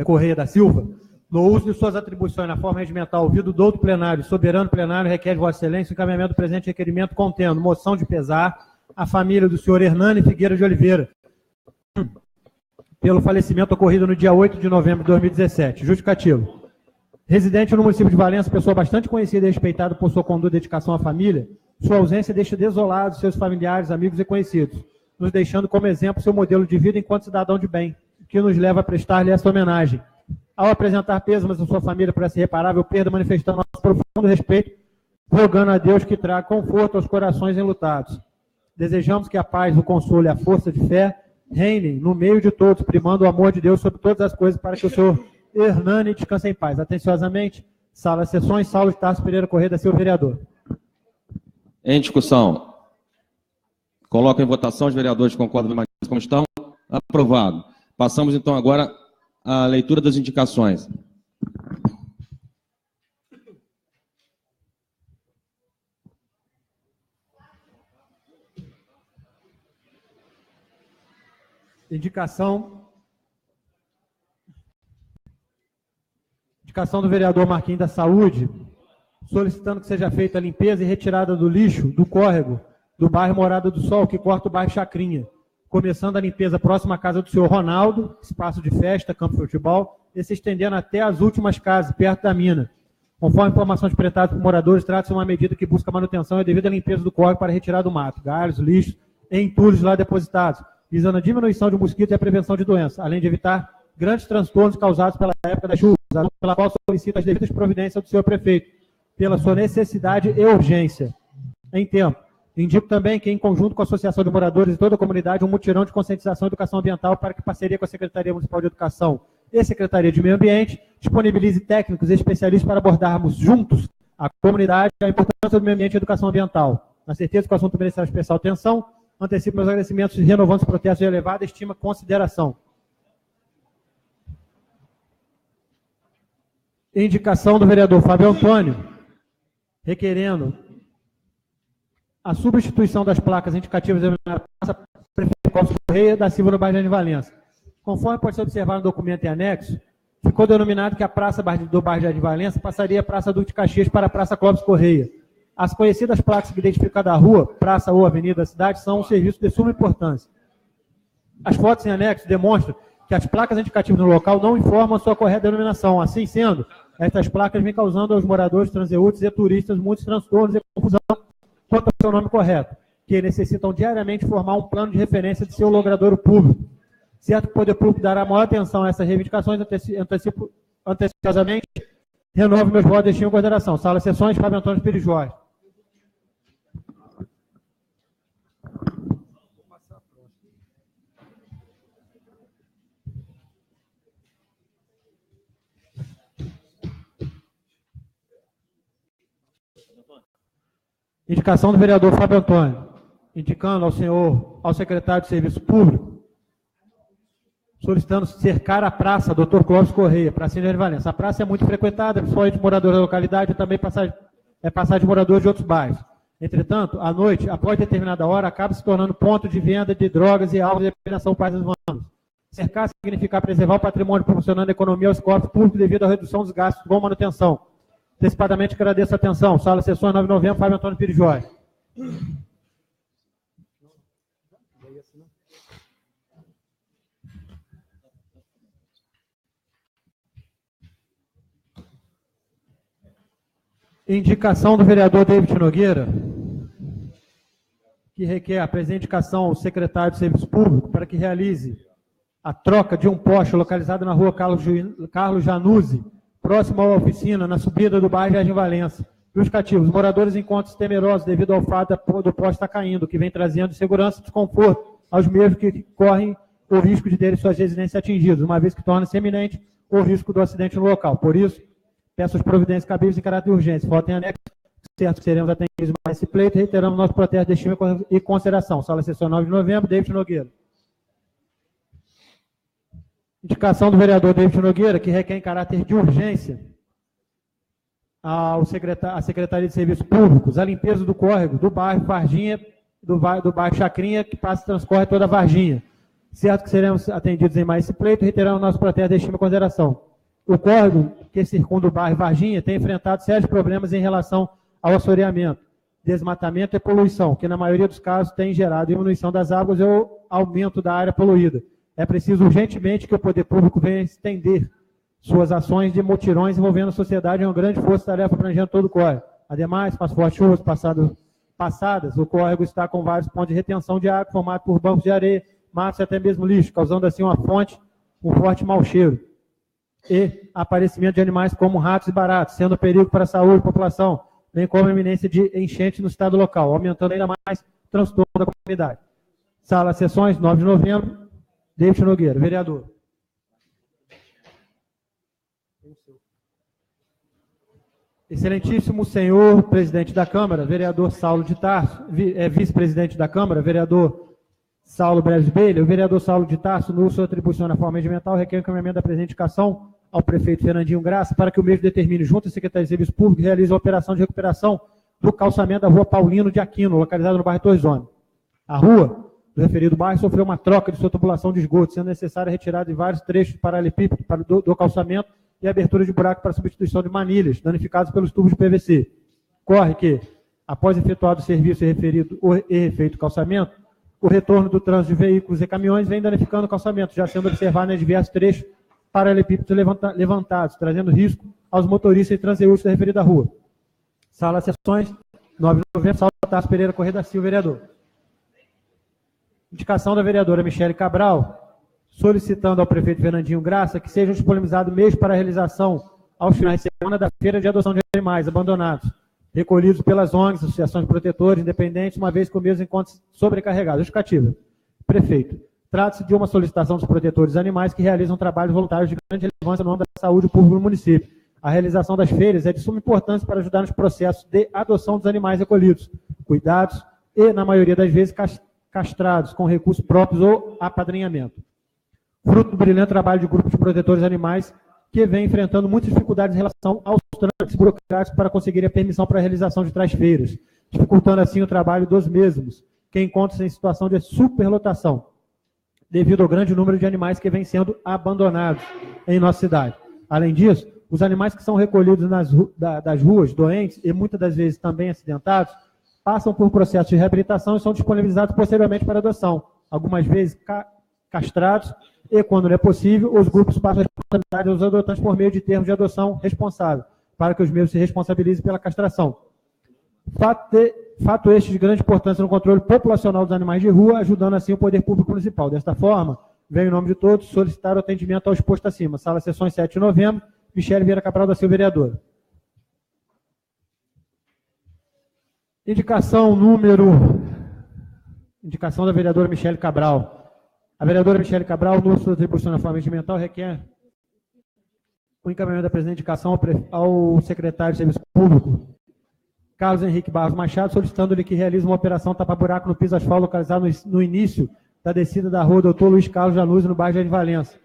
Correia da Silva, no uso de suas atribuições na forma regimental, ouvido do outro plenário, soberano plenário, requer de Vossa Excelência o encaminhamento do presente requerimento contendo moção de pesar à família do senhor Hernani Figueira de Oliveira, pelo falecimento ocorrido no dia 8 de novembro de 2017. Justificativo. Residente no município de Valença, pessoa bastante conhecida e respeitada por sua conduta e dedicação à família, sua ausência deixa desolados seus familiares, amigos e conhecidos, nos deixando como exemplo seu modelo de vida enquanto cidadão de bem, que nos leva a prestar-lhe esta homenagem. Ao apresentar pêsames à sua família por essa irreparável perda, manifestando nosso profundo respeito, rogando a Deus que traga conforto aos corações enlutados. Desejamos que a paz, o consolo e a força de fé reinem no meio de todos, primando o amor de Deus sobre todas as coisas, para que o senhor Hernani descanse em paz. Atenciosamente, Sala de Sessões, Saulo de Tarso Pereira Corrêa da Silva, vereador. Em discussão. Coloco em votação, os vereadores concordam como estão. Aprovado. Passamos então agora à leitura das indicações. Indicação do vereador Marquinhos da Saúde, solicitando que seja feita a limpeza e retirada do lixo do córrego do bairro Morada do Sol, que corta o bairro Chacrinha, começando a limpeza próxima à casa do senhor Ronaldo, espaço de festa, campo de futebol, e se estendendo até as últimas casas, perto da mina. Conforme informações prestadas por moradores, trata-se de uma medida que busca a manutenção e a devida limpeza do córrego para retirar do mato, galhos, lixos e entulhos lá depositados, visando a diminuição de mosquitos e a prevenção de doenças, além de evitar grandes transtornos causados pela época das chuvas, pela qual solicita as devidas providências do senhor prefeito, pela sua necessidade e urgência. Em tempo, indico também que, em conjunto com a Associação de Moradores e toda a comunidade, um mutirão de conscientização e educação ambiental para que, parceria com a Secretaria Municipal de Educação e Secretaria de Meio Ambiente, disponibilize técnicos e especialistas para abordarmos juntos a comunidade a importância do meio ambiente e educação ambiental. Na certeza que o assunto merecerá especial atenção, antecipo meus agradecimentos e renovando os protestos de elevada estima e consideração. Indicação do vereador Fábio Antônio, requerendo a substituição das placas indicativas da Praça Prefeito Clóvis Corrêa da Silva no bairro de Valença. Conforme pode ser observado no documento em anexo, ficou denominado que a praça do bairro de Jardim Valença passaria a Praça Duque de Caxias para a Praça Clóvis Corrêa. As conhecidas placas que identificam cada rua, praça ou avenida da cidade são um serviço de suma importância. As fotos em anexo demonstram que as placas indicativas no local não informam a sua correta denominação. Assim sendo, estas placas vêm causando aos moradores, transeúntes e turistas muitos transtornos e confusão quanto ao seu nome correto, que necessitam diariamente formar um plano de referência de seu logradouro público. Certo que o Poder Público dará maior atenção a essas reivindicações, antecipadamente, renovo meus votos de estima e consideração. Sala de Sessões, Fábio Antônio Pires Jorge. Indicação do vereador Fábio Antônio, indicando ao secretário de Serviço Público, solicitando cercar a praça Dr. Clóvis Corrêa, pracinha de Valença. A praça é muito frequentada, principalmente de moradores da localidade e também passagem de moradores de outros bairros. Entretanto, à noite, após determinada hora, acaba se tornando ponto de venda de drogas e alvo de depredação para os vândalos. Cercar significa preservar o patrimônio, proporcionando economia aos cofres públicos devido à redução dos gastos com manutenção. Antecipadamente agradeço a atenção. Sala de Sessões, 9 de novembro, Fábio Antônio Pires Jorge. Indicação do vereador David Nogueira, que requer a presente indicação ao secretário de Serviço Público para que realize a troca de um poste localizado na rua Carlos Januzzi, próximo à oficina, na subida do bairro Jardim Valença. Justificativo: os moradores encontram-se temerosos devido ao fato do poste estar caindo, que vem trazendo segurança e desconforto aos mesmos que correm o risco de terem suas residências atingidas, uma vez que torna-se eminente o risco do acidente no local. Por isso, peço as providências cabíveis em caráter de urgência. Voto em anexo, certo que seremos atendidos mais esse pleito, e reiteramos nosso protesto de estima e consideração. Sala de Sessão, 9 de novembro, David Nogueira. Indicação do vereador David Nogueira, que requer em caráter de urgência à Secretaria de Serviços Públicos a limpeza do córrego do bairro Varginha, do bairro Chacrinha, que passa e transcorre toda a Varginha. Certo que seremos atendidos em mais esse pleito, reiteramos nosso protesto de estima e consideração. O córrego que circunda o bairro Varginha tem enfrentado sérios problemas em relação ao assoreamento, desmatamento e poluição, que na maioria dos casos tem gerado diminuição das águas ou aumento da área poluída. É preciso urgentemente que o Poder Público venha estender suas ações de mutirões envolvendo a sociedade em uma grande força-tarefa abrangendo todo o córrego. Ademais, com as fortes chuvas passadas, o córrego está com vários pontos de retenção de água formados por bancos de areia, matos e até mesmo lixo, causando assim um forte mau cheiro e aparecimento de animais como ratos e baratos, sendo um perigo para a saúde da população, bem como a iminência de enchente no estado local, aumentando ainda mais o transtorno da comunidade. Sala de Sessões, 9 de novembro, David Nogueira. Vereador. Excelentíssimo senhor presidente da Câmara, vereador Saulo de Tarso, vice-presidente da Câmara, vereador Saulo Breves Beira, o vereador Saulo de Tarso, no uso da atribuição na forma regimental, requer o encaminhamento da presente indicação ao prefeito Fernandinho Graça, para que o mesmo determine, junto à Secretaria de Serviço Público, realize a operação de recuperação do calçamento da rua Paulino de Aquino, localizada no bairro Torzone. A rua do referido bairro sofreu uma troca de sua tubulação de esgoto, sendo necessária a retirada de vários trechos paralelepípedos do calçamento e abertura de buraco para substituição de manilhas, danificados pelos tubos de PVC. Corre que, após efetuado o serviço referido e refeito o calçamento, o retorno do trânsito de veículos e caminhões vem danificando o calçamento, já sendo observado em diversos trechos paralelepípedos levantados, trazendo risco aos motoristas e transeuntes da referida rua. Sala Sessões, 9 de novembro, Saulo Tarso Pereira Corrêa da Silva, vereador. Indicação da vereadora Michele Cabral, solicitando ao prefeito Fernandinho Graça que sejam disponibilizados meios para a realização aos finais de semana da feira de adoção de animais abandonados, recolhidos pelas ONGs, associações de protetores independentes, uma vez que o mesmo encontra sobrecarregado. Justificativa. Prefeito, trata-se de uma solicitação dos protetores animais que realizam trabalhos voluntários de grande relevância no âmbito da saúde pública no município. A realização das feiras é de suma importância para ajudar nos processos de adoção dos animais recolhidos, cuidados e, na maioria das vezes, castrados com recursos próprios ou apadrinhamento. Fruto do brilhante trabalho de grupos de protetores animais que vem enfrentando muitas dificuldades em relação aos trâmites burocráticos para conseguir a permissão para a realização de tais feiras, dificultando assim o trabalho dos mesmos, que encontram-se em situação de superlotação, devido ao grande número de animais que vêm sendo abandonados em nossa cidade. Além disso, os animais que são recolhidos das ruas, doentes e muitas das vezes também acidentados, passam por processo de reabilitação e são disponibilizados posteriormente para adoção, algumas vezes castrados, e, quando não é possível, os grupos passam a responsabilidade aos adotantes por meio de termos de adoção responsável, para que os mesmos se responsabilizem pela castração. Fato este de grande importância no controle populacional dos animais de rua, ajudando assim o poder público municipal. Desta forma, venho em nome de todos solicitar o atendimento ao exposto acima. Sala Sessões, 7 de novembro, Michele Vieira Cabral da Silva, vereadora. Indicação da vereadora Michele Cabral. A vereadora Michele Cabral, no uso da atribuição na forma regimental, requer o encaminhamento da presente indicação ao secretário de Serviço Público, Carlos Henrique Barros Machado, solicitando-lhe que realize uma operação tapa-buraco no piso asfalto localizado no início da descida da rua Dr. Luiz Carlos Januzzi, no bairro de Valença.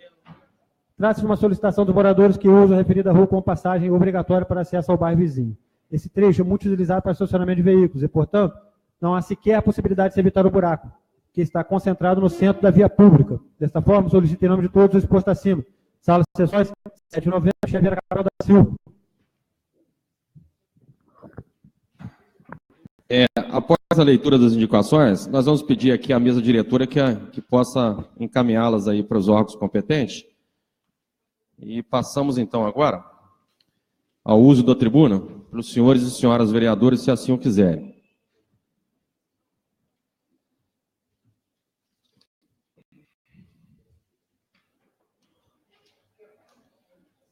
Trata-se de uma solicitação dos moradores que usam a referida rua como passagem obrigatória para acesso ao bairro vizinho. Esse trecho é muito utilizado para estacionamento de veículos e, portanto, não há sequer a possibilidade de se evitar o buraco, que está concentrado no centro da via pública. Desta forma, solicito em nome de todos o exposto acima. Sala de Sessões, 7 de novembro, Xavier Cabral da Silva. Após a leitura das indicações, nós vamos pedir aqui à mesa diretora que possa encaminhá-las aí para os órgãos competentes. E passamos então agora ao uso da tribuna para os senhores e senhoras vereadores, se assim o quiserem.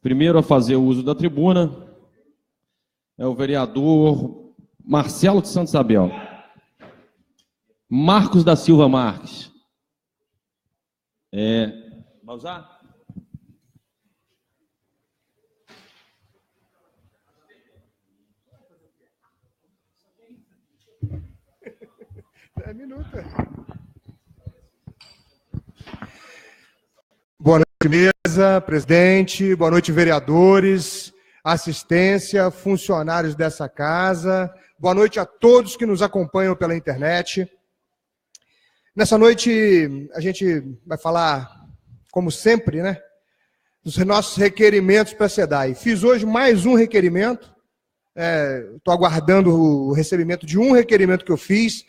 Primeiro a fazer o uso da tribuna é o vereador Marcelo de Santos Isabel. Marcos da Silva Marques. Vai usar? Boa noite, mesa, presidente, boa noite, vereadores, assistência, funcionários dessa casa, boa noite a todos que nos acompanham pela internet. Nessa noite, a gente vai falar, como sempre, né, dos nossos requerimentos para a SEDAI. Fiz hoje mais um requerimento, estou aguardando o recebimento de um requerimento que eu fiz,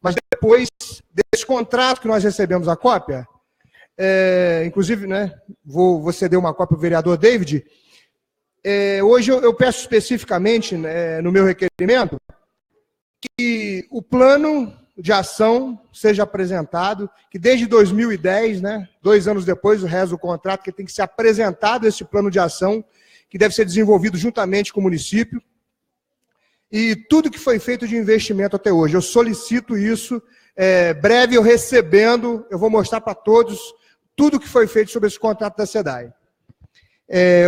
mas depois desse contrato que nós recebemos a cópia, inclusive, né, vou ceder uma cópia ao vereador David. Hoje eu peço especificamente, né, no meu requerimento, que o plano de ação seja apresentado, que desde 2010, né, 2 anos depois, o resto do contrato, que tem que ser apresentado esse plano de ação, que deve ser desenvolvido juntamente com o município, e tudo que foi feito de investimento até hoje. Eu solicito isso, breve eu recebendo, eu vou mostrar para todos tudo que foi feito sobre esse contrato da SEDAI.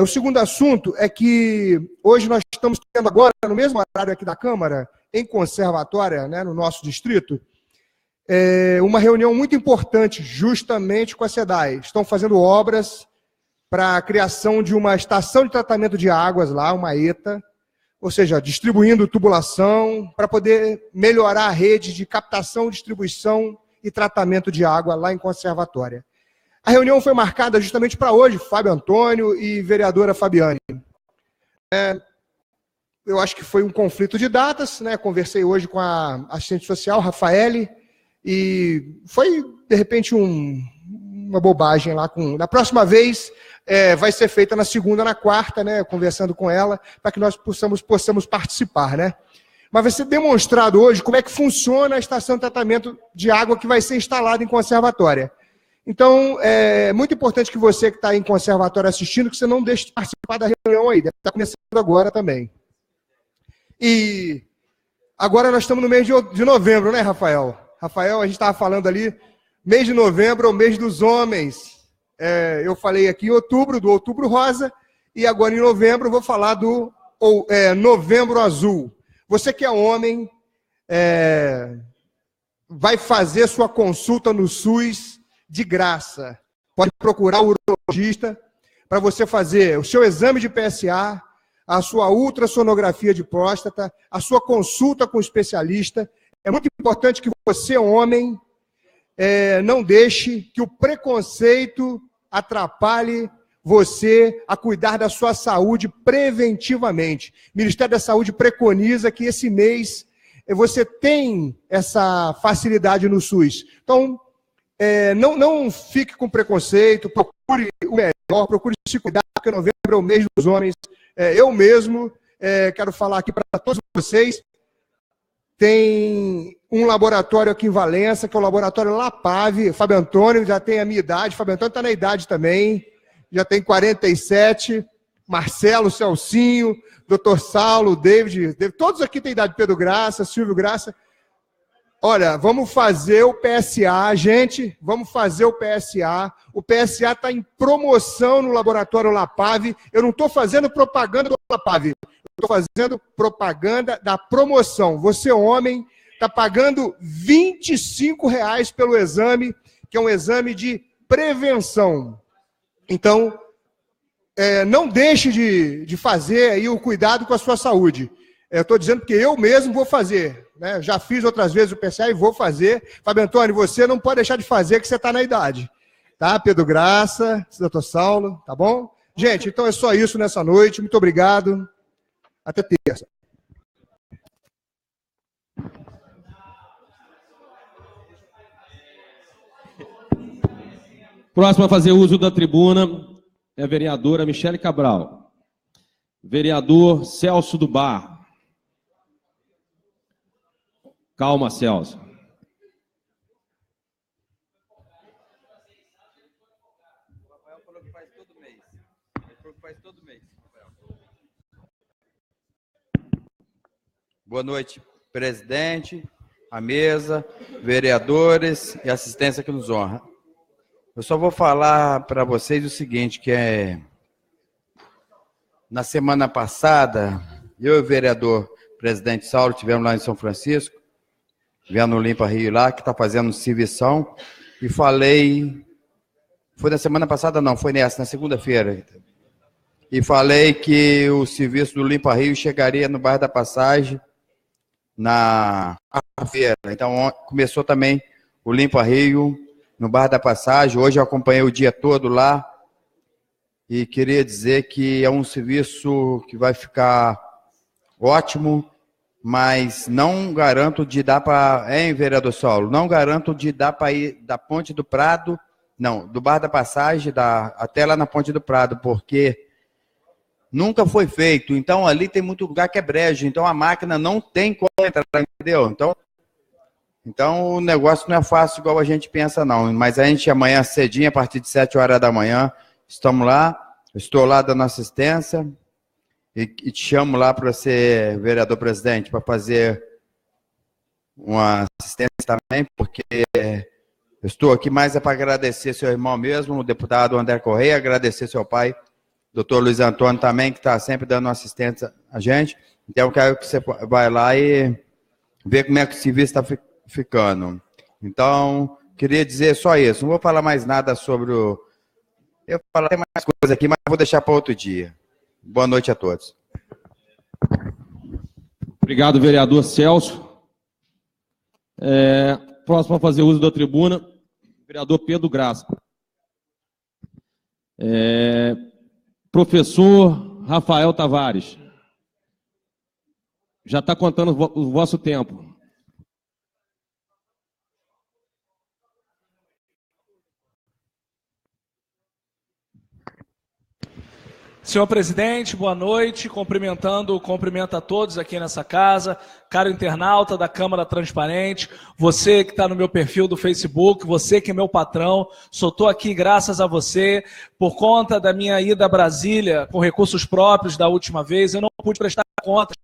O segundo assunto é que hoje nós estamos tendo agora, no mesmo horário aqui da Câmara, em Conservatória, né, no nosso distrito, uma reunião muito importante justamente com a SEDAI. Estão fazendo obras para a criação de uma estação de tratamento de águas lá, uma ETA, ou seja, distribuindo tubulação para poder melhorar a rede de captação, distribuição e tratamento de água lá em Conservatória. A reunião foi marcada justamente para hoje, Fábio Antônio e vereadora Fabiane. Eu acho que foi um conflito de datas, né? Conversei hoje com a assistente social, Rafaele, e foi, de repente, uma bobagem lá. Na próxima vez, vai ser feita na segunda, na quarta, né? Conversando com ela, para que nós possamos participar, né? Mas vai ser demonstrado hoje como é que funciona a estação de tratamento de água que vai ser instalada em Conservatória. Então, é muito importante que você que está em Conservatório assistindo, que você não deixe de participar da reunião aí, deve estar começando agora também. E agora nós estamos no mês de novembro, né, Rafael? Rafael, a gente estava falando ali, mês de novembro é o mês dos homens. Eu falei aqui em outubro, do Outubro Rosa, e agora em novembro eu vou falar do Novembro Azul. Você que é homem, vai fazer sua consulta no SUS de graça. Pode procurar o urologista para você fazer o seu exame de PSA, a sua ultrassonografia de próstata, a sua consulta com o especialista. É muito importante que você, homem, não deixe que o preconceito atrapalhe você a cuidar da sua saúde preventivamente. O Ministério da Saúde preconiza que esse mês você tem essa facilidade no SUS. Então, não fique com preconceito, procure o melhor, procure se cuidar, porque novembro é o mês dos homens. Eu mesmo quero falar aqui para todos vocês, tem um laboratório aqui em Valença, que é o laboratório Lapave. Fábio Antônio já tem a minha idade, Fábio Antônio está na idade também, já tem 47, Marcelo, Celcinho, Dr. Saulo, David, todos aqui têm idade, Pedro Graça, Silvio Graça. Olha, vamos fazer o PSA, gente, vamos fazer o PSA. O PSA está em promoção no laboratório Lapave. Eu não estou fazendo propaganda do Lapave, estou fazendo propaganda da promoção. Você, homem, está pagando R$ 25 pelo exame, que é um exame de prevenção. Então, não deixe de fazer aí o cuidado com a sua saúde. Eu estou dizendo que eu mesmo vou fazer, né? Já fiz outras vezes o PSA e vou fazer. Fábio Antônio, você não pode deixar de fazer, que você está na idade. Tá? Pedro Graça, Dr. Saulo, tá bom? Gente, então é só isso nessa noite. Muito obrigado. Até terça. Próximo a fazer uso da tribuna é a vereadora Michele Cabral. Vereador Celso do Bar. Calma, Celso. O Rafael falou que faz todo mês. Ele falou que faz todo mês. Boa noite, presidente, a mesa, vereadores e assistência que nos honra. Eu só vou falar para vocês o seguinte, que na semana passada, eu e o vereador presidente Saulo estivemos lá em São Francisco, vendo o Limpa Rio lá, que está fazendo servição, e falei, foi na semana passada não, foi na segunda-feira, e falei que o serviço do Limpa Rio chegaria no bairro da Passagem na quarta-feira. Então, começou também o Limpa Rio no bairro da Passagem. Hoje eu acompanhei o dia todo lá e queria dizer que é um serviço que vai ficar ótimo, mas não garanto de dar para... vereador Saulo? Não garanto de dar para ir da Ponte do Prado, não, do bairro da Passagem até lá na Ponte do Prado, porque nunca foi feito. Então, ali tem muito lugar que é brejo, então a máquina não tem como entrar, entendeu? Então, o negócio não é fácil igual a gente pensa, não. Mas a gente amanhã cedinho, a partir de 7 horas da manhã, estamos lá, estou lá dando assistência e te chamo lá para ser vereador presidente, para fazer uma assistência também, porque Eu estou aqui mais para agradecer seu irmão mesmo, o deputado André Correia, agradecer seu pai, doutor Luiz Antônio também, que está sempre dando assistência a gente. Então, eu quero que você vai lá e ver como é que o serviço está ficando. Então, queria dizer só isso. Não vou falar mais nada sobre o... Eu vou falar mais coisas aqui, mas vou deixar para outro dia. Boa noite a todos. Obrigado, vereador Celso. Próximo a fazer uso da tribuna, vereador Pedro Graça. Professor Rafael Tavares. Já está contando o vosso tempo. Senhor presidente, boa noite. Cumprimento a todos aqui nessa casa, caro internauta da Câmara Transparente, você que está no meu perfil do Facebook, você que é meu patrão, só estou aqui graças a você, por conta da minha ida a Brasília com recursos próprios da última vez, eu não pude prestar contas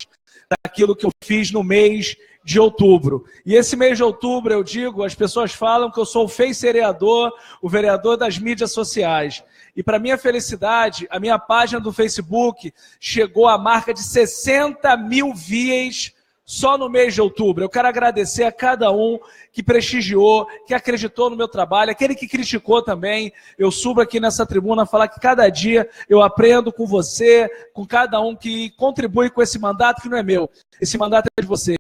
daquilo que eu fiz no mês de outubro. E esse mês de outubro, eu digo, as pessoas falam que eu sou o vereador, o vereador das mídias sociais. E para minha felicidade, a minha página do Facebook chegou à marca de 60 mil views só no mês de outubro. Eu quero agradecer a cada um que prestigiou, que acreditou no meu trabalho, aquele que criticou também. Eu subo aqui nessa tribuna a falar que cada dia eu aprendo com você, com cada um que contribui com esse mandato que não é meu. Esse mandato é de vocês.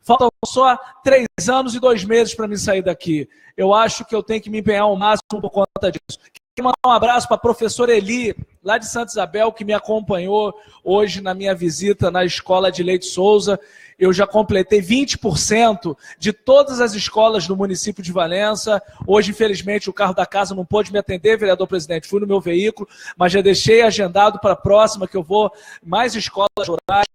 Faltam só 3 anos e 2 meses para me sair daqui. Eu acho que eu tenho que me empenhar ao máximo por conta disso. Quero mandar um abraço para a professora Eli, lá de Santa Isabel, que me acompanhou hoje na minha visita na escola de Leite Souza. Eu já completei 20% de todas as escolas do município de Valença. Hoje, infelizmente, o carro da casa não pôde me atender, vereador presidente, fui no meu veículo, mas já deixei agendado para a próxima, que eu vou mais escolas rurais.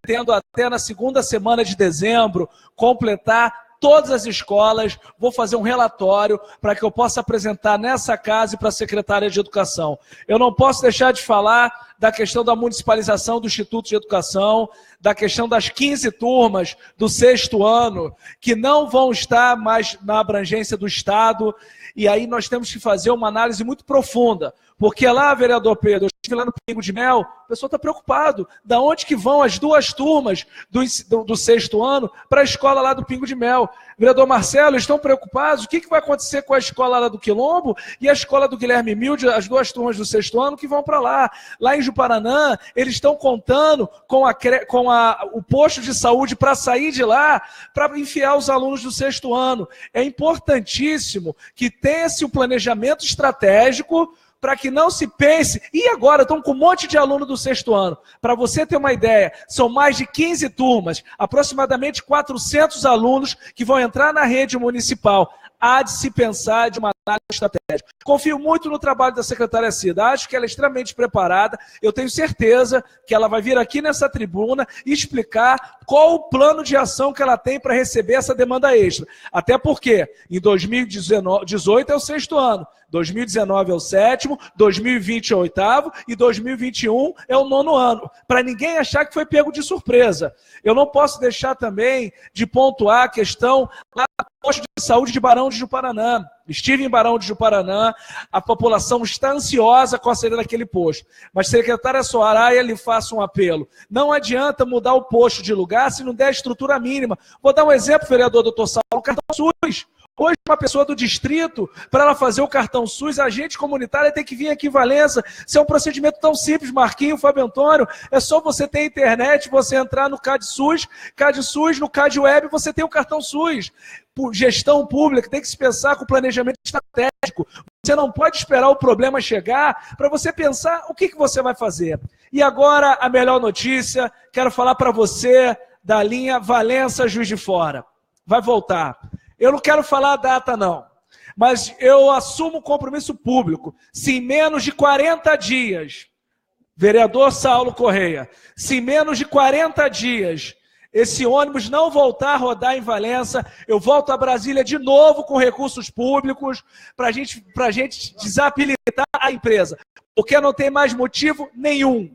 Pretendo até na segunda semana de dezembro completar todas as escolas, vou fazer um relatório para que eu possa apresentar nessa casa e para a secretária de Educação. Eu não posso deixar de falar da questão da municipalização do Instituto de Educação, da questão das 15 turmas do 6º ano, que não vão estar mais na abrangência do Estado, e aí nós temos que fazer uma análise muito profunda, porque lá, vereador Pedro, eu estive lá no Pingo de Mel, o pessoal está preocupado, da onde que vão as 2 turmas do 6º ano para a escola lá do Pingo de Mel. Vereador Marcelo, estão preocupados? O que vai acontecer com a escola lá do Quilombo e a escola do Guilherme Milde, as 2 turmas do 6º ano que vão para lá? Lá em Juparanã, eles estão contando com o posto de saúde para sair de lá, para enfiar os alunos do 6º ano. É importantíssimo que tenha-se um planejamento estratégico para que não se pense, e agora estão com um monte de aluno do 6º ano. Para você ter uma ideia, são mais de 15 turmas, aproximadamente 400 alunos que vão entrar na rede municipal. Há de se pensar de uma análise estratégica. Confio muito no trabalho da secretária Cida, acho que ela é extremamente preparada, eu tenho certeza que ela vai vir aqui nessa tribuna e explicar qual o plano de ação que ela tem para receber essa demanda extra. Até porque em 2018 é o 6º ano, 2019 é o 7º, 2020 é o 8º e 2021 é o 9º ano. Para ninguém achar que foi pego de surpresa. Eu não posso deixar também de pontuar a questão lá do posto de saúde de Barão de Juparanã. Estive em Barão de Juparanã, a população está ansiosa com a saída daquele posto. Mas, secretária Soraya, lhe faço um apelo. Não adianta mudar o posto de lugar se não der a estrutura mínima. Vou dar um exemplo, vereador doutor Saulo, o cartão SUS. Hoje, uma pessoa do distrito, para ela fazer o cartão SUS, a agente comunitária tem que vir aqui em Valença. Isso é um procedimento tão simples, Marquinho, Fábio Antônio. É só você ter internet, você entrar no CadSUS, no CadWeb, você tem o cartão SUS. Por gestão pública, tem que se pensar com planejamento estratégico. Você não pode esperar o problema chegar para você pensar o que você vai fazer. E agora, a melhor notícia, quero falar para você da linha Valença-Juiz de Fora. Vai voltar. Eu não quero falar a data, não, mas eu assumo um compromisso público. Se em menos de 40 dias, vereador Saulo Correia, se em menos de 40 dias esse ônibus não voltar a rodar em Valença, eu volto a Brasília de novo com recursos públicos para a gente desabilitar a empresa, porque não tem mais motivo nenhum.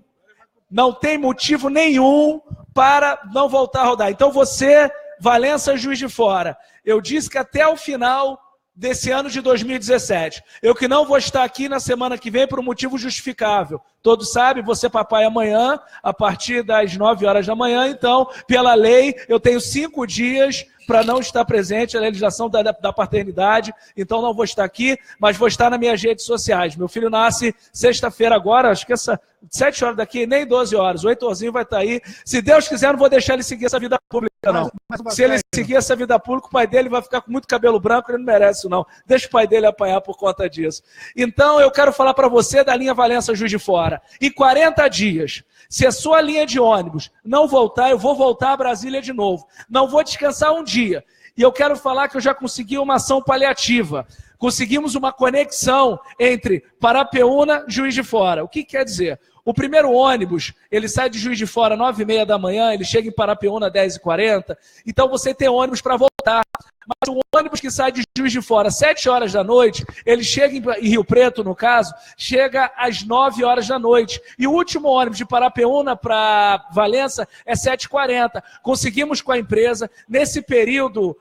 Não tem motivo nenhum para não voltar a rodar. Então você, Valença, Juiz de Fora, eu disse que até o final desse ano de 2017. Eu que não vou estar aqui na semana que vem por um motivo justificável. Todos sabem, vou ser papai amanhã, a partir das 9 horas da manhã, então, pela lei, eu tenho 5 dias para não estar presente, a legislação da paternidade, então não vou estar aqui, mas vou estar nas minhas redes sociais. Meu filho nasce sexta-feira agora, acho que 7 horas daqui, nem 12 horas, o Heitorzinho vai estar aí. Se Deus quiser, não vou deixar ele seguir essa vida pública, não. Se ele seguir essa vida pública, o pai dele vai ficar com muito cabelo branco, ele não merece isso, não. Deixa o pai dele apanhar por conta disso. Então, eu quero falar para você da linha Valença Juiz de Fora. Em 40 dias, se a sua linha de ônibus não voltar, eu vou voltar a Brasília de novo. Não vou descansar um dia. E eu quero falar que eu já consegui uma ação paliativa. Conseguimos uma conexão entre Parapeúna e Juiz de Fora. O que quer dizer? O primeiro ônibus, ele sai de Juiz de Fora às 9h30 da manhã, ele chega em Parapeúna às 10h40. Então você tem ônibus para voltar. Mas o ônibus que sai de Juiz de Fora às 7 horas da noite, ele chega em Rio Preto, no caso, chega às 9 horas da noite. E o último ônibus de Parapeúna para Valença é 7h40. Conseguimos com a empresa, nesse período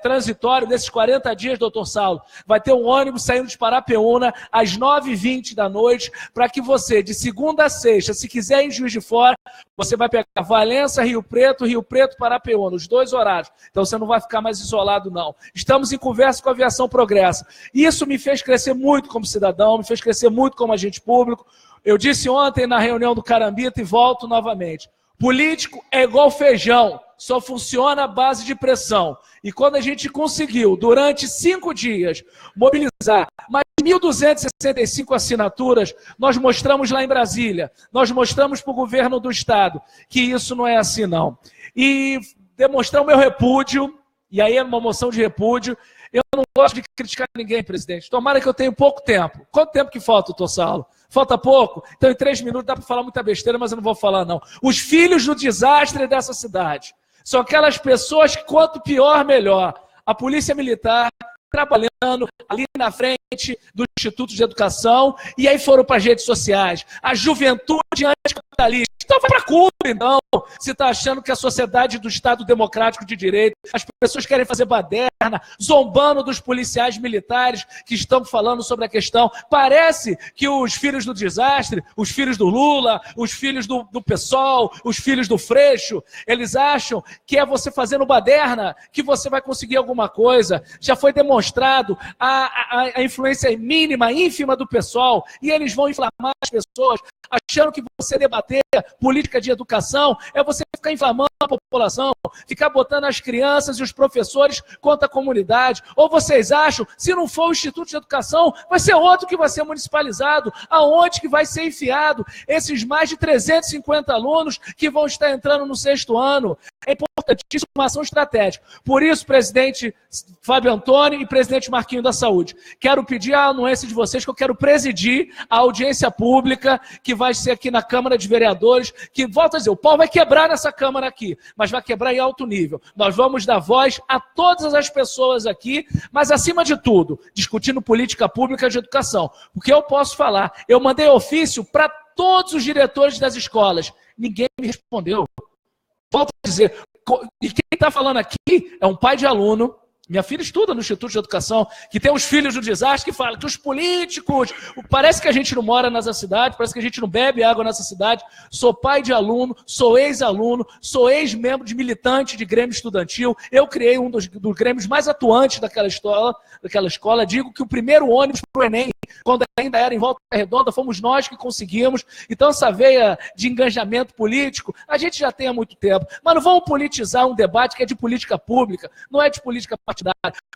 transitório, desses 40 dias, doutor Saulo, vai ter um ônibus saindo de Parapeúna às 9h20 da noite, para que você, de segunda a sexta, se quiser ir em Juiz de Fora, você vai pegar Valença, Rio Preto, Parapeúna, os 2 horários. Então você não vai ficar mais isolado, não. Estamos em conversa com a Aviação Progressa. Isso me fez crescer muito como cidadão, me fez crescer muito como agente público. Eu disse ontem na reunião do Carambita e volto novamente. Político é igual feijão, só funciona à base de pressão. E quando a gente conseguiu, durante 5 dias, mobilizar mais de 1.265 assinaturas, nós mostramos lá em Brasília, nós mostramos para o governo do Estado que isso não é assim, não. E demonstrar o meu repúdio, e aí é uma moção de repúdio. Eu não gosto de criticar ninguém, presidente. Tomara que eu tenha pouco tempo. Quanto tempo que falta, doutor Saulo? Falta pouco? Então, em 3 minutos dá para falar muita besteira, mas eu não vou falar, não. Os filhos do desastre dessa cidade são aquelas pessoas que, quanto pior, melhor. A Polícia Militar trabalhando ali na frente do Instituto de Educação, e aí foram para as redes sociais. A juventude anticapitalista. Então vai para Cuba, então, se está achando que a sociedade do Estado Democrático de Direito, as pessoas querem fazer baderna, zombando dos policiais militares que estão falando sobre a questão. Parece que os filhos do desastre, os filhos do Lula, os filhos do PSOL, os filhos do Freixo, eles acham que é você fazendo baderna que você vai conseguir alguma coisa. Já foi demonstrado a influência mínima, ínfima do PSOL, e eles vão inflamar as pessoas, achando que você debater política de educação é você ficar inflamando a população, ficar botando as crianças e os professores contra a comunidade. Ou vocês acham, se não for o Instituto de Educação, vai ser outro que vai ser municipalizado? Aonde que vai ser enfiado esses mais de 350 alunos que vão estar entrando no 6º ano? É importantíssima uma ação estratégica. Por isso, presidente Fábio Antônio e presidente Marquinho da Saúde, quero pedir a anuência de vocês que eu quero presidir a audiência pública que vai ser aqui na Câmara de Vereadores, que, volto a dizer, o pau vai quebrar nessa Câmara aqui, mas vai quebrar em alto nível. Nós vamos dar voz a todas as pessoas aqui, mas, acima de tudo, discutindo política pública de educação. Porque eu posso falar, eu mandei ofício para todos os diretores das escolas, ninguém me respondeu. Volto a dizer, e quem está falando aqui é um pai de aluno, minha filha estuda no Instituto de Educação, que tem os filhos do desastre, que fala que os políticos, parece que a gente não mora nessa cidade, parece que a gente não bebe água nessa cidade. Sou pai de aluno, sou ex-aluno, sou ex-membro de militante de Grêmio Estudantil, eu criei um dos grêmios mais atuantes daquela escola. Digo que o primeiro ônibus para o Enem, quando ainda era em Volta Redonda, fomos nós que conseguimos. Então essa veia de engajamento político, a gente já tem há muito tempo. Mas não vamos politizar um debate que é de política pública, não é de política partidária.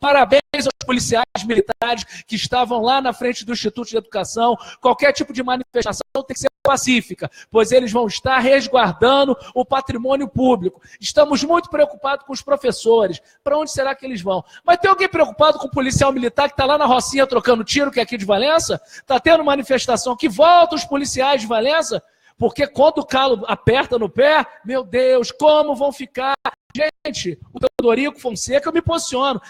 Parabéns aos policiais militares que estavam lá na frente do Instituto de Educação. Qualquer tipo de manifestação tem que ser pacífica, pois eles vão estar resguardando o patrimônio público. Estamos muito preocupados com os professores. Para onde será que eles vão? Mas tem alguém preocupado com o policial militar que está lá na Rocinha trocando tiro, que é aqui de Valença? Está tendo manifestação que volta os policiais de Valença? Porque quando o calo aperta no pé, meu Deus, como vão ficar? Gente, o Teodorico Fonseca, eu me posiciono.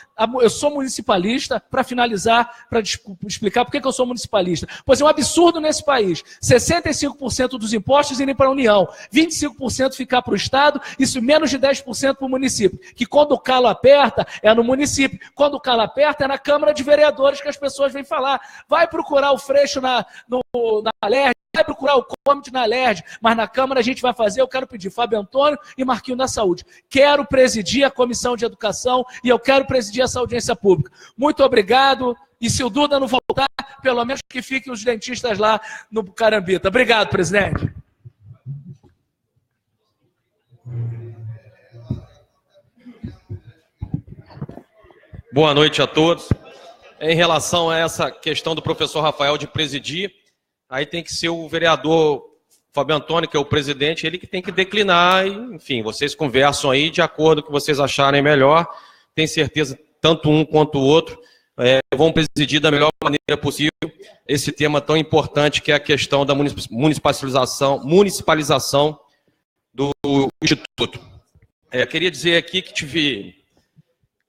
Eu sou municipalista, para finalizar, para explicar por que eu sou municipalista. Pois é um absurdo nesse país. 65% dos impostos irem para a União, 25% ficar para o Estado, isso menos de 10% para o município. Que quando o calo aperta, é no município. Quando o calo aperta, é na Câmara de Vereadores que as pessoas vêm falar. Vai procurar o Freixo na LERJ, vai procurar o Comit na LERJ, mas na Câmara a gente vai fazer. Eu quero pedir Fábio Antônio e Marquinho da Saúde. Quero presidir a Comissão de Educação e eu quero presidir essa audiência pública. Muito obrigado. E se o Duda não voltar, pelo menos que fiquem os dentistas lá no Carambita. Obrigado, presidente. Boa noite a todos. Em relação a essa questão do professor Rafael de presidir, aí tem que ser o vereador Fábio Antônio, que é o presidente, ele que tem que declinar, e, enfim, vocês conversam aí de acordo com o que vocês acharem melhor. Tenho certeza, tanto um quanto o outro vão presidir da melhor maneira possível esse tema tão importante que é a questão da municipalização do Instituto. Queria dizer aqui que tive,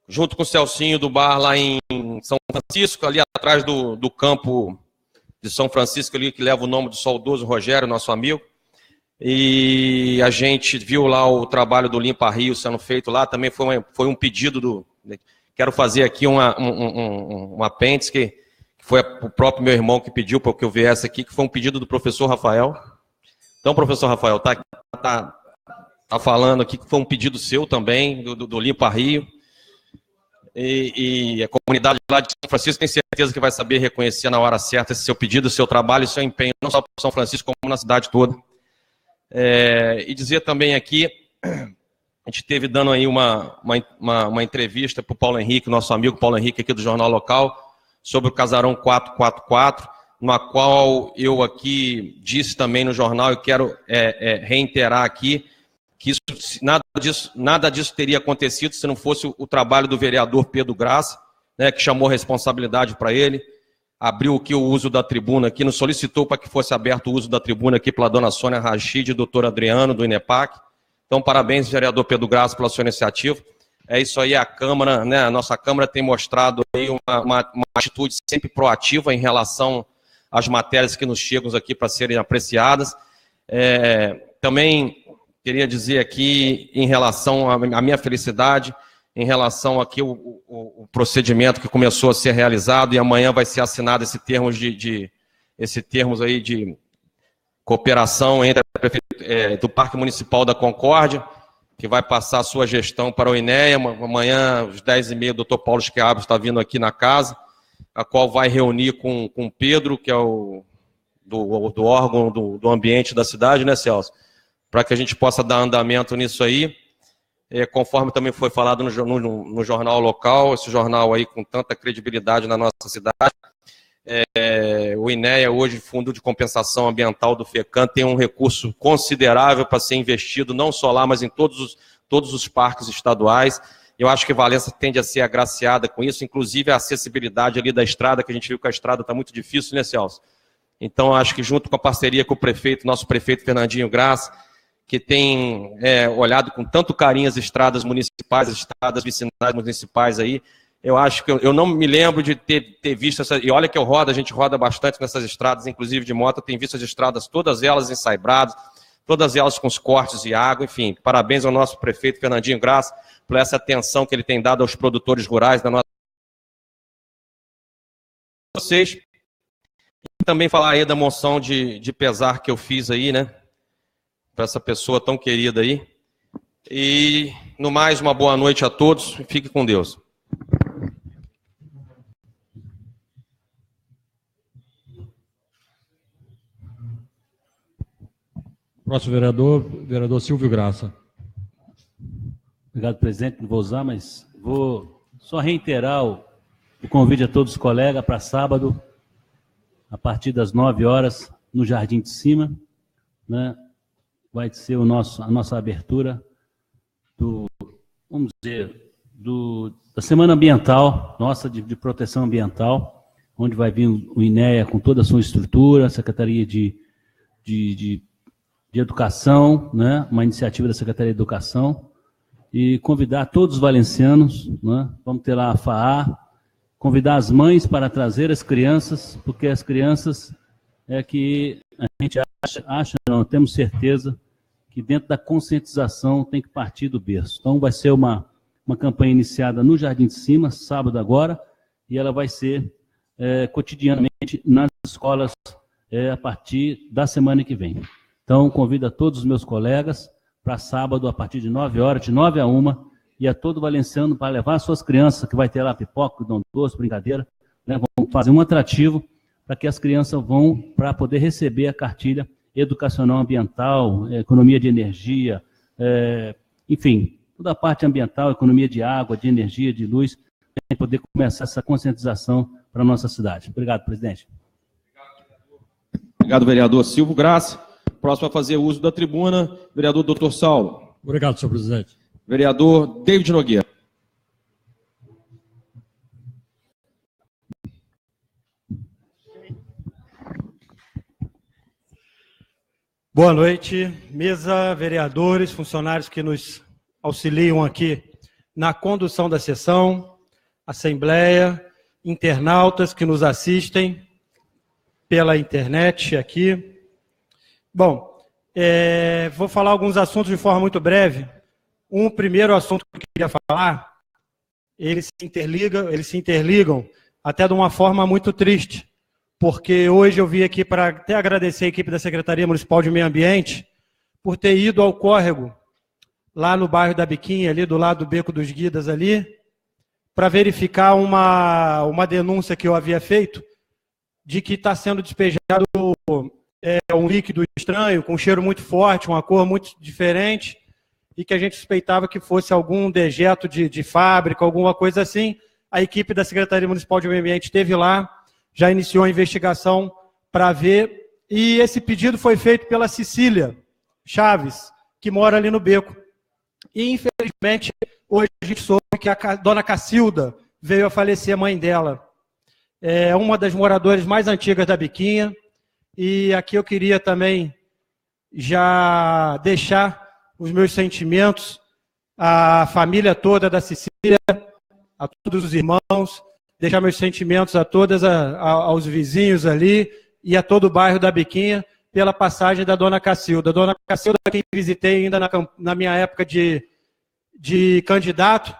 junto com o Celcinho do bar lá em São Francisco, ali atrás do campo de São Francisco, ali, que leva o nome do saudoso Rogério, nosso amigo, e a gente viu lá o trabalho do Limpa Rio sendo feito lá, também foi um pedido quero fazer aqui um apêndice, que foi o próprio meu irmão que pediu para que eu viesse aqui, que foi um pedido do professor Rafael. Então, professor Rafael, tá falando aqui que foi um pedido seu também, do Limpa Rio, e a comunidade lá de São Francisco tem certeza que vai saber reconhecer na hora certa esse seu pedido, seu trabalho e seu empenho, não só para São Francisco, como na cidade toda. E dizer também aqui, a gente teve dando aí uma entrevista para o Paulo Henrique, nosso amigo Paulo Henrique aqui do Jornal Local, sobre o Casarão 444, na qual eu aqui disse também no jornal, e quero reiterar aqui, que nada disso teria acontecido se não fosse o trabalho do vereador Pedro Graça, né, que chamou a responsabilidade para ele, abriu aqui o uso da tribuna, aqui, nos solicitou para que fosse aberto o uso da tribuna aqui pela dona Sônia Rachid e doutor Adriano, do INEPAC. Então, parabéns, vereador Pedro Graça, pela sua iniciativa. É isso aí, a Câmara, né, a nossa Câmara tem mostrado aí uma atitude sempre proativa em relação às matérias que nos chegam aqui para serem apreciadas. Também queria dizer aqui, em relação à minha felicidade, em relação aqui o procedimento que começou a ser realizado, e amanhã vai ser assinado esse termos aí de cooperação entre a Prefeitura do Parque Municipal da Concórdia, que vai passar a sua gestão para o INEA. Amanhã, às 10h30, o doutor Paulo Schiavo está vindo aqui na casa, a qual vai reunir com o Pedro, que é do órgão do ambiente da cidade, né, Celso? Para que a gente possa dar andamento nisso aí, conforme também foi falado no jornal local, esse jornal aí com tanta credibilidade na nossa cidade. O INEA, hoje, Fundo de Compensação Ambiental do FECAM, tem um recurso considerável para ser investido, não só lá, mas em todos os parques estaduais. Eu acho que Valença tende a ser agraciada com isso, inclusive a acessibilidade ali da estrada, que a gente viu que a estrada está muito difícil, né, Celso? Então, acho que junto com a parceria com o prefeito, nosso prefeito Fernandinho Graça, que tem olhado com tanto carinho as estradas municipais, as estradas vicinais municipais aí, eu acho que eu não me lembro de ter visto essa. E olha que a gente roda bastante nessas estradas, inclusive de moto, tem visto as estradas, todas elas ensaibradas, todas elas com os cortes de água, enfim. Parabéns ao nosso prefeito Fernandinho Graça por essa atenção que ele tem dado aos produtores rurais da nossa. Vocês. E também falar aí da moção de pesar que eu fiz aí, né? Para essa pessoa tão querida aí. E, no mais, uma boa noite a todos e fique com Deus. Próximo vereador Silvio Graça. Obrigado, presidente. Não vou usar, mas vou só reiterar o convite a todos os colegas para sábado, a partir das 9 horas, no Jardim de Cima, né? Vai ser a nossa abertura da Semana Ambiental, nossa, de proteção ambiental, onde vai vir o INEA com toda a sua estrutura, a Secretaria de Educação, né? Uma iniciativa da Secretaria de Educação, e convidar todos os valencianos, né? Vamos ter lá a FAA, convidar as mães para trazer as crianças, porque as crianças é que a gente acha não, temos certeza que dentro da conscientização tem que partir do berço. Então vai ser uma campanha iniciada no Jardim de Cima, sábado agora, e ela vai ser cotidianamente nas escolas a partir da semana que vem. Então convido a todos os meus colegas para sábado, a partir de 9 horas, de 9 a 1, e a todo valenciano para levar suas crianças, que vai ter lá pipoca, dom doce, brincadeira, né? Vamos fazer um atrativo para que as crianças vão para poder receber a cartilha educacional ambiental, economia de energia, enfim, toda a parte ambiental, economia de água, de energia, de luz, para poder começar essa conscientização para a nossa cidade. Obrigado, presidente. Obrigado, vereador Silvio Graça. Próximo a fazer uso da tribuna, vereador Dr. Saulo. Obrigado, senhor presidente. Vereador David Nogueira. Boa noite, mesa, vereadores, funcionários que nos auxiliam aqui na condução da sessão, assembleia, internautas que nos assistem pela internet aqui. Bom, vou falar alguns assuntos de forma muito breve. Um primeiro assunto que eu queria falar, eles se interligam até de uma forma muito triste, porque hoje eu vim aqui para até agradecer a equipe da Secretaria Municipal de Meio Ambiente por ter ido ao córrego, lá no bairro da Biquinha, ali do lado do Beco dos Guidas, ali, para verificar uma denúncia que eu havia feito, de que está sendo despejado um líquido estranho, com um cheiro muito forte, uma cor muito diferente, e que a gente suspeitava que fosse algum dejeto de fábrica, alguma coisa assim. A equipe da Secretaria Municipal de Meio Ambiente esteve lá, já iniciou a investigação para ver, e esse pedido foi feito pela Cecília Chaves, que mora ali no Beco. E, infelizmente, hoje a gente soube que a dona Cacilda veio a falecer, a mãe dela. É uma das moradoras mais antigas da Biquinha, e aqui eu queria também já deixar os meus sentimentos à família toda da Cecília, a todos os irmãos, deixar meus sentimentos a todas, aos vizinhos ali e a todo o bairro da Biquinha pela passagem da dona Cacilda. Dona Cacilda, quem visitei ainda na minha época de candidato,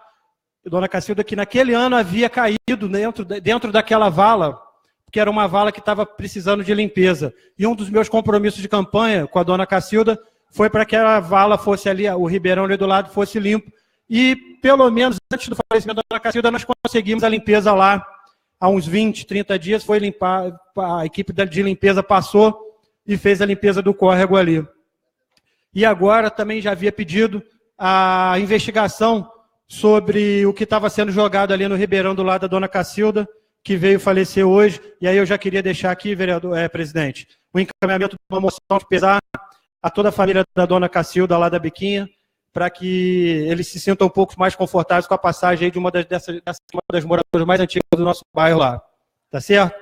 dona Cacilda, que naquele ano havia caído dentro daquela vala, que era uma vala que estava precisando de limpeza. E um dos meus compromissos de campanha com a dona Cacilda foi para que a vala fosse ali, o ribeirão ali do lado fosse limpo. E, pelo menos, antes do falecimento da dona Cacilda, nós conseguimos a limpeza lá. Há uns 20, 30 dias, foi limpar, a equipe de limpeza passou e fez a limpeza do córrego ali. E agora também já havia pedido a investigação sobre o que estava sendo jogado ali no ribeirão do lado da dona Cacilda, que veio falecer hoje. E aí eu já queria deixar aqui, vereador, presidente, o encaminhamento de uma moção de pesar a toda a família da dona Cacilda lá da Biquinha, para que eles se sintam um pouco mais confortáveis com a passagem aí de uma das moradoras mais antigas do nosso bairro lá. Tá certo?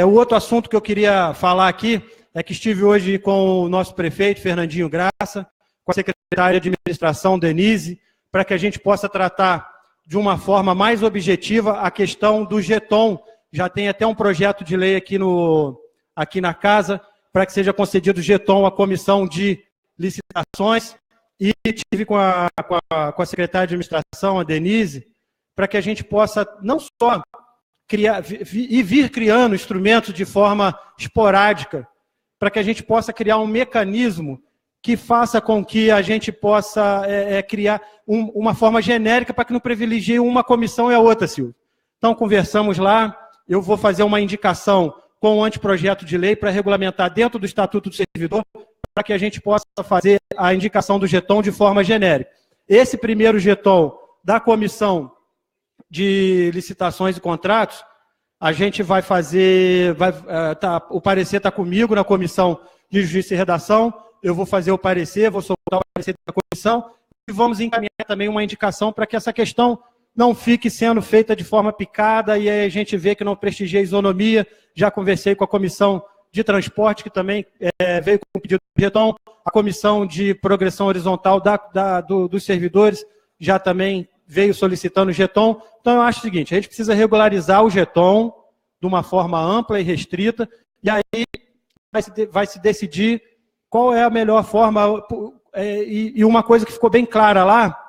O outro assunto que eu queria falar aqui é que estive hoje com o nosso prefeito, Fernandinho Graça, com a secretária de administração, Denise, para que a gente possa tratar de uma forma mais objetiva a questão do Geton. Já tem até um projeto de lei aqui na casa, para que seja concedido o Geton à comissão de licitações, e tive com a secretária de administração, a Denise, para que a gente possa não só vir criando instrumentos de forma esporádica, para que a gente possa criar um mecanismo que faça com que a gente possa criar uma forma genérica para que não privilegie uma comissão e a outra, Silvio. Então, conversamos lá, eu vou fazer uma indicação com o anteprojeto de lei para regulamentar dentro do Estatuto do Servidor, para que a gente possa fazer a indicação do Geton de forma genérica. Esse primeiro Geton da Comissão de Licitações e Contratos, a gente vai fazer, o parecer está comigo na Comissão de Justiça e Redação, eu vou fazer o parecer, vou soltar o parecer da comissão, e vamos encaminhar também uma indicação para que essa questão não fique sendo feita de forma picada, e aí a gente vê que não prestigia a isonomia. Já conversei com a Comissão de Transporte, que também veio com pedido do Getão, a comissão de progressão horizontal dos servidores já também veio solicitando o Getão. Então, eu acho o seguinte, a gente precisa regularizar o Getão de uma forma ampla e restrita, e aí vai se decidir qual é a melhor forma. E uma coisa que ficou bem clara lá,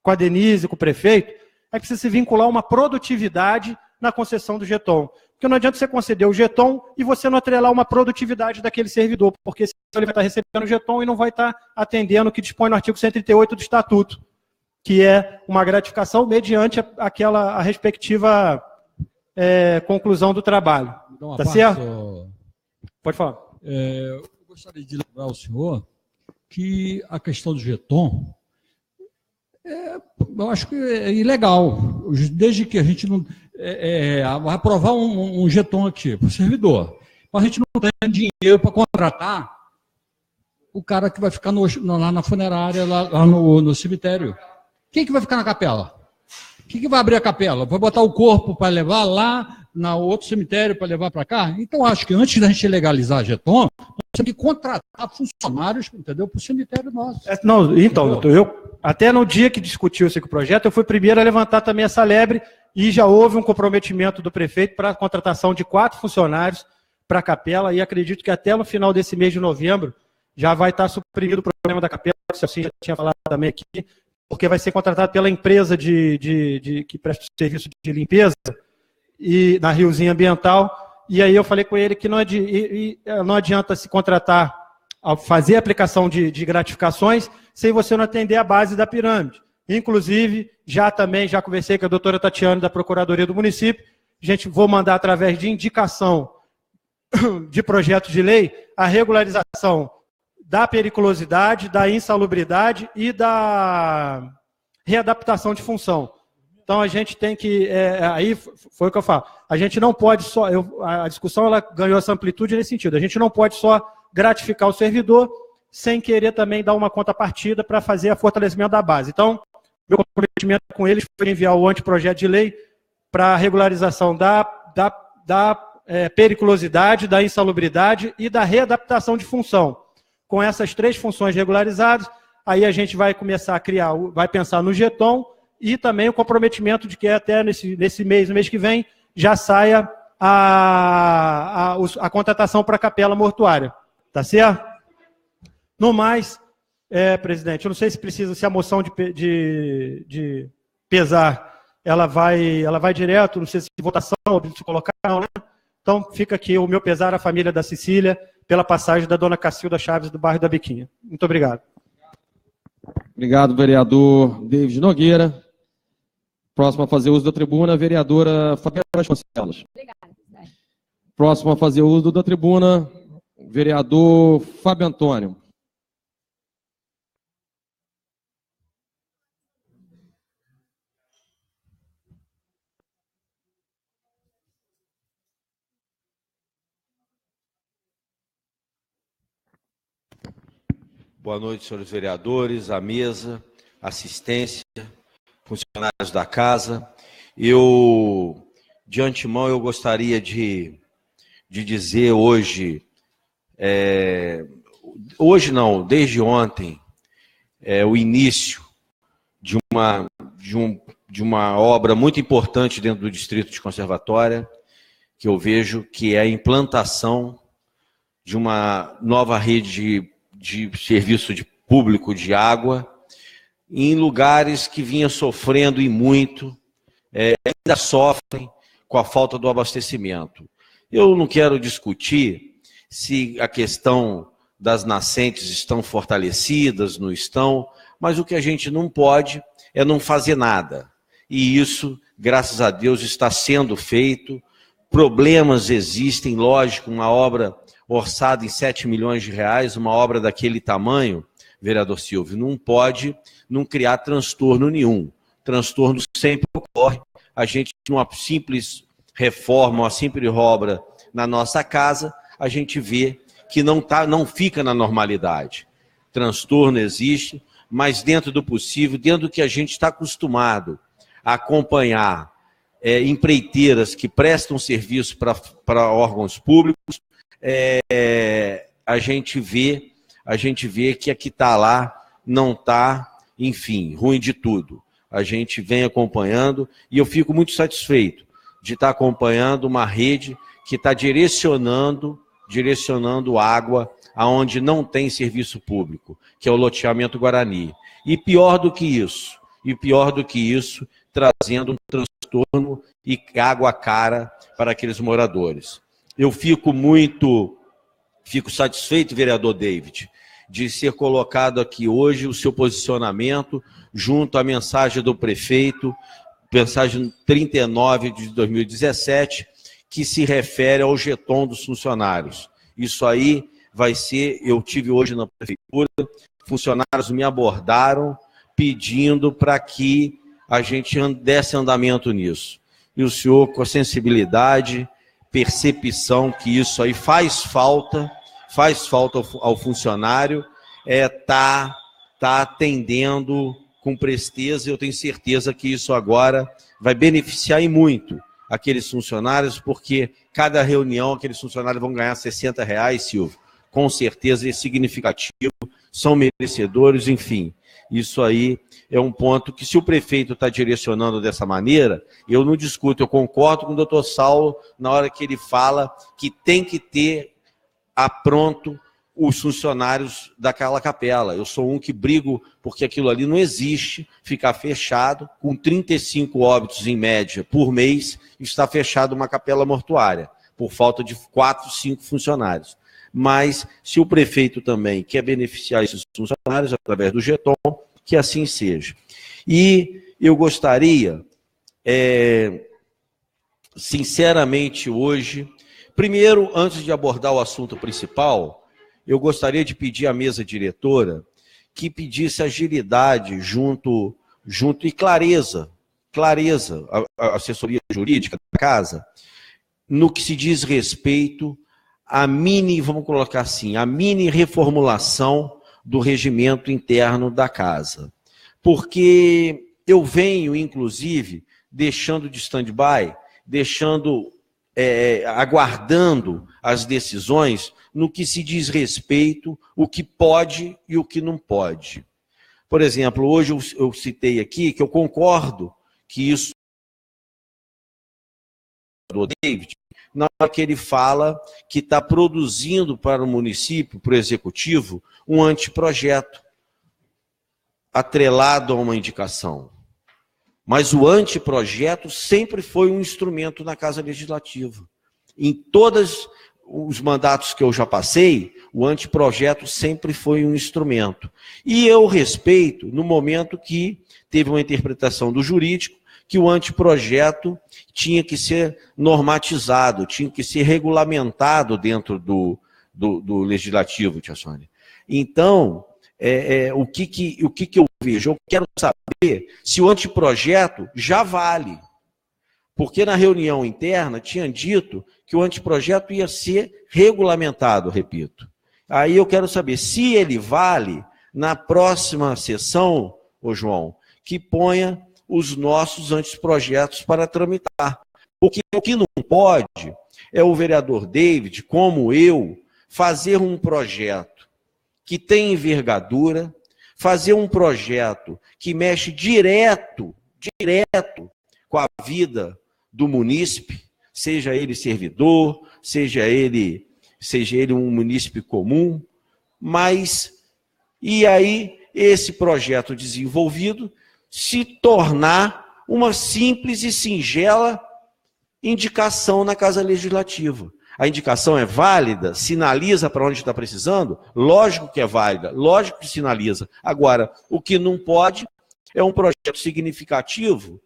com a Denise, com o prefeito, é que precisa se vincular uma produtividade na concessão do Getão. Porque não adianta você conceder o Getão e você não atrelar uma produtividade daquele servidor, porque senão ele vai estar recebendo o Getão e não vai estar atendendo o que dispõe no artigo 138 do Estatuto, que é uma gratificação mediante a respectiva conclusão do trabalho. Tá certo? Pode falar. Eu gostaria de lembrar ao senhor que a questão do Getão, eu acho que é ilegal, desde que a gente não vai aprovar um Getão aqui para o servidor, mas a gente não tem dinheiro para contratar o cara que vai ficar lá na funerária, lá no cemitério. Quem que vai ficar na capela? Quem que vai abrir a capela? Vai botar o corpo para levar lá no outro cemitério para levar para cá? Então, acho que antes da gente legalizar a Getão, nós temos que contratar funcionários, entendeu? Para o cemitério nosso. Não, então, doutor, eu até no dia que discutiu-se com o projeto, eu fui primeiro a levantar também essa lebre e já houve um comprometimento do prefeito para a contratação de 4 funcionários para a capela e acredito que até no final desse mês de novembro já vai estar suprimido o problema da capela, que assim já tinha falado também aqui, porque vai ser contratado pela empresa que presta serviço de limpeza e na Riozinho Ambiental, e aí eu falei com ele que não adianta se contratar, fazer a aplicação de gratificações sem você não atender a base da pirâmide. Inclusive, já conversei com a doutora Tatiana da Procuradoria do município, vou mandar através de indicação de projeto de lei a regularização da periculosidade, da insalubridade e da readaptação de função. Então, a gente tem que... aí foi o que eu falo. A gente não pode só... a discussão ela ganhou essa amplitude nesse sentido. A gente não pode só gratificar o servidor sem querer também dar uma contrapartida para fazer o fortalecimento da base. Então, meu comprometimento com eles foi enviar o anteprojeto de lei para a regularização da periculosidade, da insalubridade e da readaptação de função. Com essas 3 funções regularizadas, aí a gente vai começar a criar, vai pensar no Getão e também o comprometimento de que até nesse mês, no mês que vem, já saia a contratação para a capela mortuária. Tá certo? No mais, presidente, eu não sei se a moção de pesar ela vai direto, não sei se votação, ou se colocar, não, né? Então, fica aqui o meu pesar à família da Cecília pela passagem da dona Cacilda Chaves do bairro da Biquinha. Muito obrigado. Obrigado, vereador David Nogueira. Próximo a fazer uso da tribuna, a vereadora Fabiana Vasconcelos. Obrigada, presidente. Próximo a fazer uso da tribuna, vereador Fábio Antônio. Boa noite, senhores vereadores, à mesa, assistência, funcionários da casa. De antemão, eu gostaria de dizer hoje, desde ontem, o início de uma obra muito importante dentro do Distrito de Conservatória, que eu vejo que é a implantação de uma nova rede de serviço público de água em lugares que vinham sofrendo e muito, ainda sofrem com a falta do abastecimento. Eu não quero discutir se a questão das nascentes estão fortalecidas, não estão, mas o que a gente não pode é não fazer nada. E isso, graças a Deus, está sendo feito. Problemas existem, lógico, uma obra orçada em 7 milhões de reais, uma obra daquele tamanho, vereador Silvio, não pode não criar transtorno nenhum. Transtorno sempre ocorre. A gente, numa simples reforma, uma simples obra na nossa casa, a gente vê que não fica na normalidade. Transtorno existe, mas dentro do possível, dentro do que a gente está acostumado a acompanhar empreiteiras que prestam serviço para órgãos públicos, a gente vê a gente vê que a que está lá não está, enfim, ruim de tudo. A gente vem acompanhando e eu fico muito satisfeito de estar acompanhando uma rede que está direcionando água aonde não tem serviço público, que é o loteamento Guarani. E pior do que isso, trazendo um transtorno e água cara para aqueles moradores. Eu fico satisfeito, vereador David, de ser colocado aqui hoje o seu posicionamento junto à mensagem do prefeito, mensagem 39 de 2017, que se refere ao jeton dos funcionários. Isso aí vai ser, eu tive hoje na prefeitura, funcionários me abordaram pedindo para que a gente desse andamento nisso. E o senhor, com a sensibilidade, percepção que isso aí faz falta ao funcionário, tá atendendo com presteza, e eu tenho certeza que isso agora vai beneficiar e muito aqueles funcionários, porque cada reunião aqueles funcionários vão ganhar R$60, Silvio. Com certeza é significativo, são merecedores, enfim. Isso aí é um ponto que, se o prefeito está direcionando dessa maneira, eu não discuto, eu concordo com o doutor Saulo na hora que ele fala que tem que ter pronto os funcionários daquela capela. Eu sou um que brigo porque aquilo ali não existe, ficar fechado, com 35 óbitos em média por mês, está fechado uma capela mortuária, por falta de 4, 5 funcionários. Mas, se o prefeito também quer beneficiar esses funcionários através do jeton, que assim seja. E eu gostaria, sinceramente hoje, primeiro, antes de abordar o assunto principal, eu gostaria de pedir à mesa diretora que pedisse agilidade junto e clareza, a assessoria jurídica da casa, no que se diz respeito à vamos colocar assim, a mini reformulação do regimento interno da casa. Porque eu venho, inclusive, deixando de stand-by, aguardando as decisões no que se diz respeito, o que pode e o que não pode. Por exemplo, hoje eu citei aqui que eu concordo que isso do David, na hora que ele fala que está produzindo para o município, para o executivo, um anteprojeto atrelado a uma indicação. Mas o anteprojeto sempre foi um instrumento na Casa Legislativa. Em todos os mandatos que eu já passei, o anteprojeto sempre foi um instrumento. E eu respeito, no momento que teve uma interpretação do jurídico, que o anteprojeto tinha que ser normatizado, tinha que ser regulamentado dentro do legislativo, tia Sônia. Então, o que eu vejo? Eu quero saber se o anteprojeto já vale. Porque na reunião interna tinha dito que o anteprojeto ia ser regulamentado, repito. Aí eu quero saber se ele vale na próxima sessão, ô João, que ponha os nossos anteprojetos para tramitar. Porque o que não pode é o vereador David, como eu, fazer um projeto que tem envergadura, fazer um projeto que mexe direto com a vida do munícipe, seja ele servidor, seja ele um munícipe comum, mas, e aí, esse projeto desenvolvido se tornar uma simples e singela indicação na Casa Legislativa. A indicação é válida, sinaliza para onde está precisando? Lógico que é válida, lógico que sinaliza. Agora, o que não pode é um projeto significativo,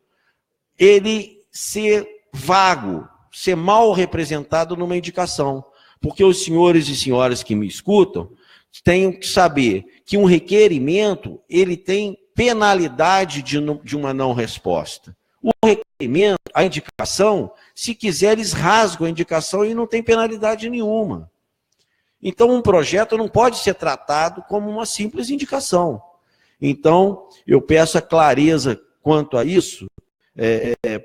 ele ser vago, ser mal representado numa indicação. Porque os senhores e senhoras que me escutam têm que saber que um requerimento, ele tem penalidade de uma não resposta. O requerimento, a indicação, se quiser, eles rasgam a indicação e não tem penalidade nenhuma. Então, um projeto não pode ser tratado como uma simples indicação. Então, eu peço a clareza quanto a isso,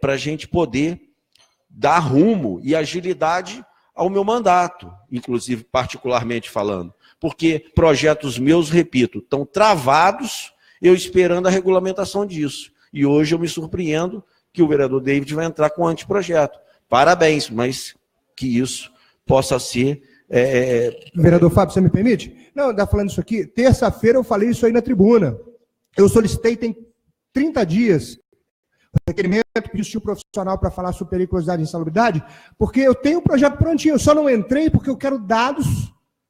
para a gente poder dar rumo e agilidade ao meu mandato, inclusive particularmente falando, porque projetos meus, repito, estão travados, eu esperando a regulamentação disso. E hoje eu me surpreendo que o vereador David vai entrar com anteprojeto. Parabéns, mas que isso possa ser... Vereador Fábio, você me permite? Não, está falando isso aqui. Terça-feira eu falei isso aí na tribuna. Eu solicitei, tem 30 dias, o requerimento, pedi o profissional para falar sobre periculosidade e insalubridade, porque eu tenho um projeto prontinho, eu só não entrei porque eu quero dados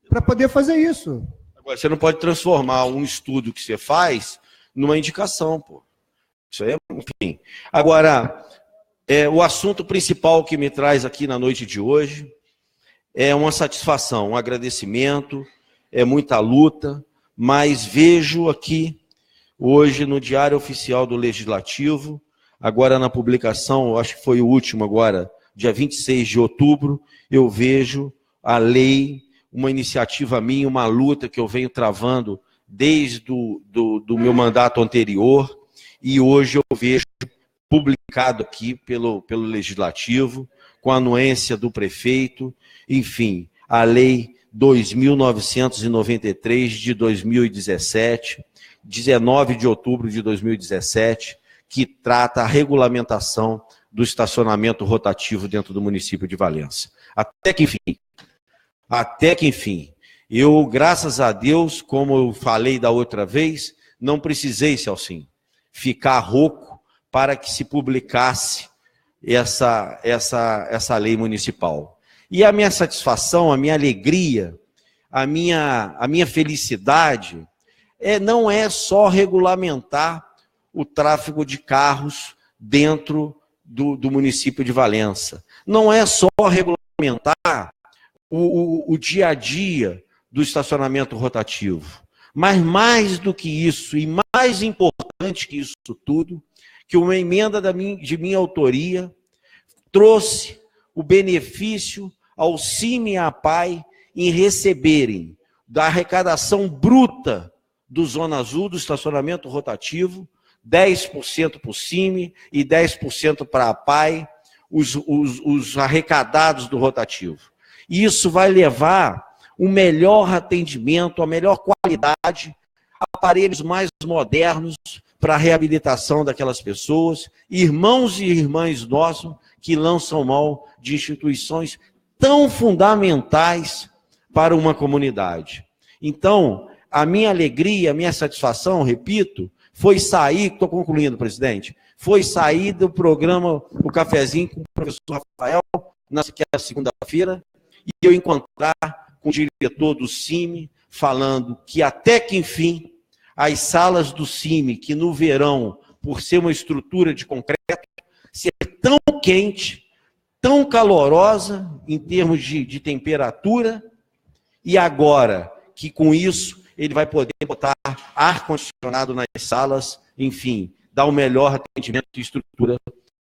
para poder fazer isso. Agora, você não pode transformar um estudo que você faz numa indicação, pô. Isso aí, enfim. Agora, o assunto principal que me traz aqui na noite de hoje é uma satisfação, um agradecimento, é muita luta, mas vejo aqui, hoje, no Diário Oficial do Legislativo, agora na publicação, acho que foi o último agora, dia 26 de outubro, eu vejo a lei, uma iniciativa minha, uma luta que eu venho travando desde do meu mandato anterior, e hoje eu vejo publicado aqui pelo Legislativo, com a anuência do prefeito, enfim, a Lei 2.993 de 2017, 19 de outubro de 2017, que trata a regulamentação do estacionamento rotativo dentro do município de Valença. Até que enfim, eu, graças a Deus, como eu falei da outra vez, não precisei, Celcinho, ficar rouco para que se publicasse essa lei municipal. E a minha satisfação, a minha alegria, a minha felicidade não é só regulamentar o tráfego de carros dentro do município de Valença. Não é só regulamentar o dia a dia do estacionamento rotativo. Mas mais do que isso, e mais importante que isso tudo, que uma emenda de minha autoria trouxe o benefício ao CIMI e à APAI em receberem da arrecadação bruta do Zona Azul, do estacionamento rotativo, 10% para o CIMI e 10% para a APAI, os arrecadados do rotativo. E isso vai levar um melhor atendimento, a melhor qualidade, aparelhos mais modernos para a reabilitação daquelas pessoas, irmãos e irmãs nossos que lançam mão de instituições tão fundamentais para uma comunidade. Então, a minha alegria, a minha satisfação, repito, foi sair, estou concluindo, presidente, foi sair do programa O Cafezinho com o professor Rafael, na segunda-feira, e eu encontrar com o diretor do CIMI, falando que até que, enfim, as salas do CIMI, que no verão, por ser uma estrutura de concreto, ser tão quente, tão calorosa em termos de temperatura, e agora que com isso ele vai poder botar ar-condicionado nas salas, enfim, dar o melhor atendimento e estrutura.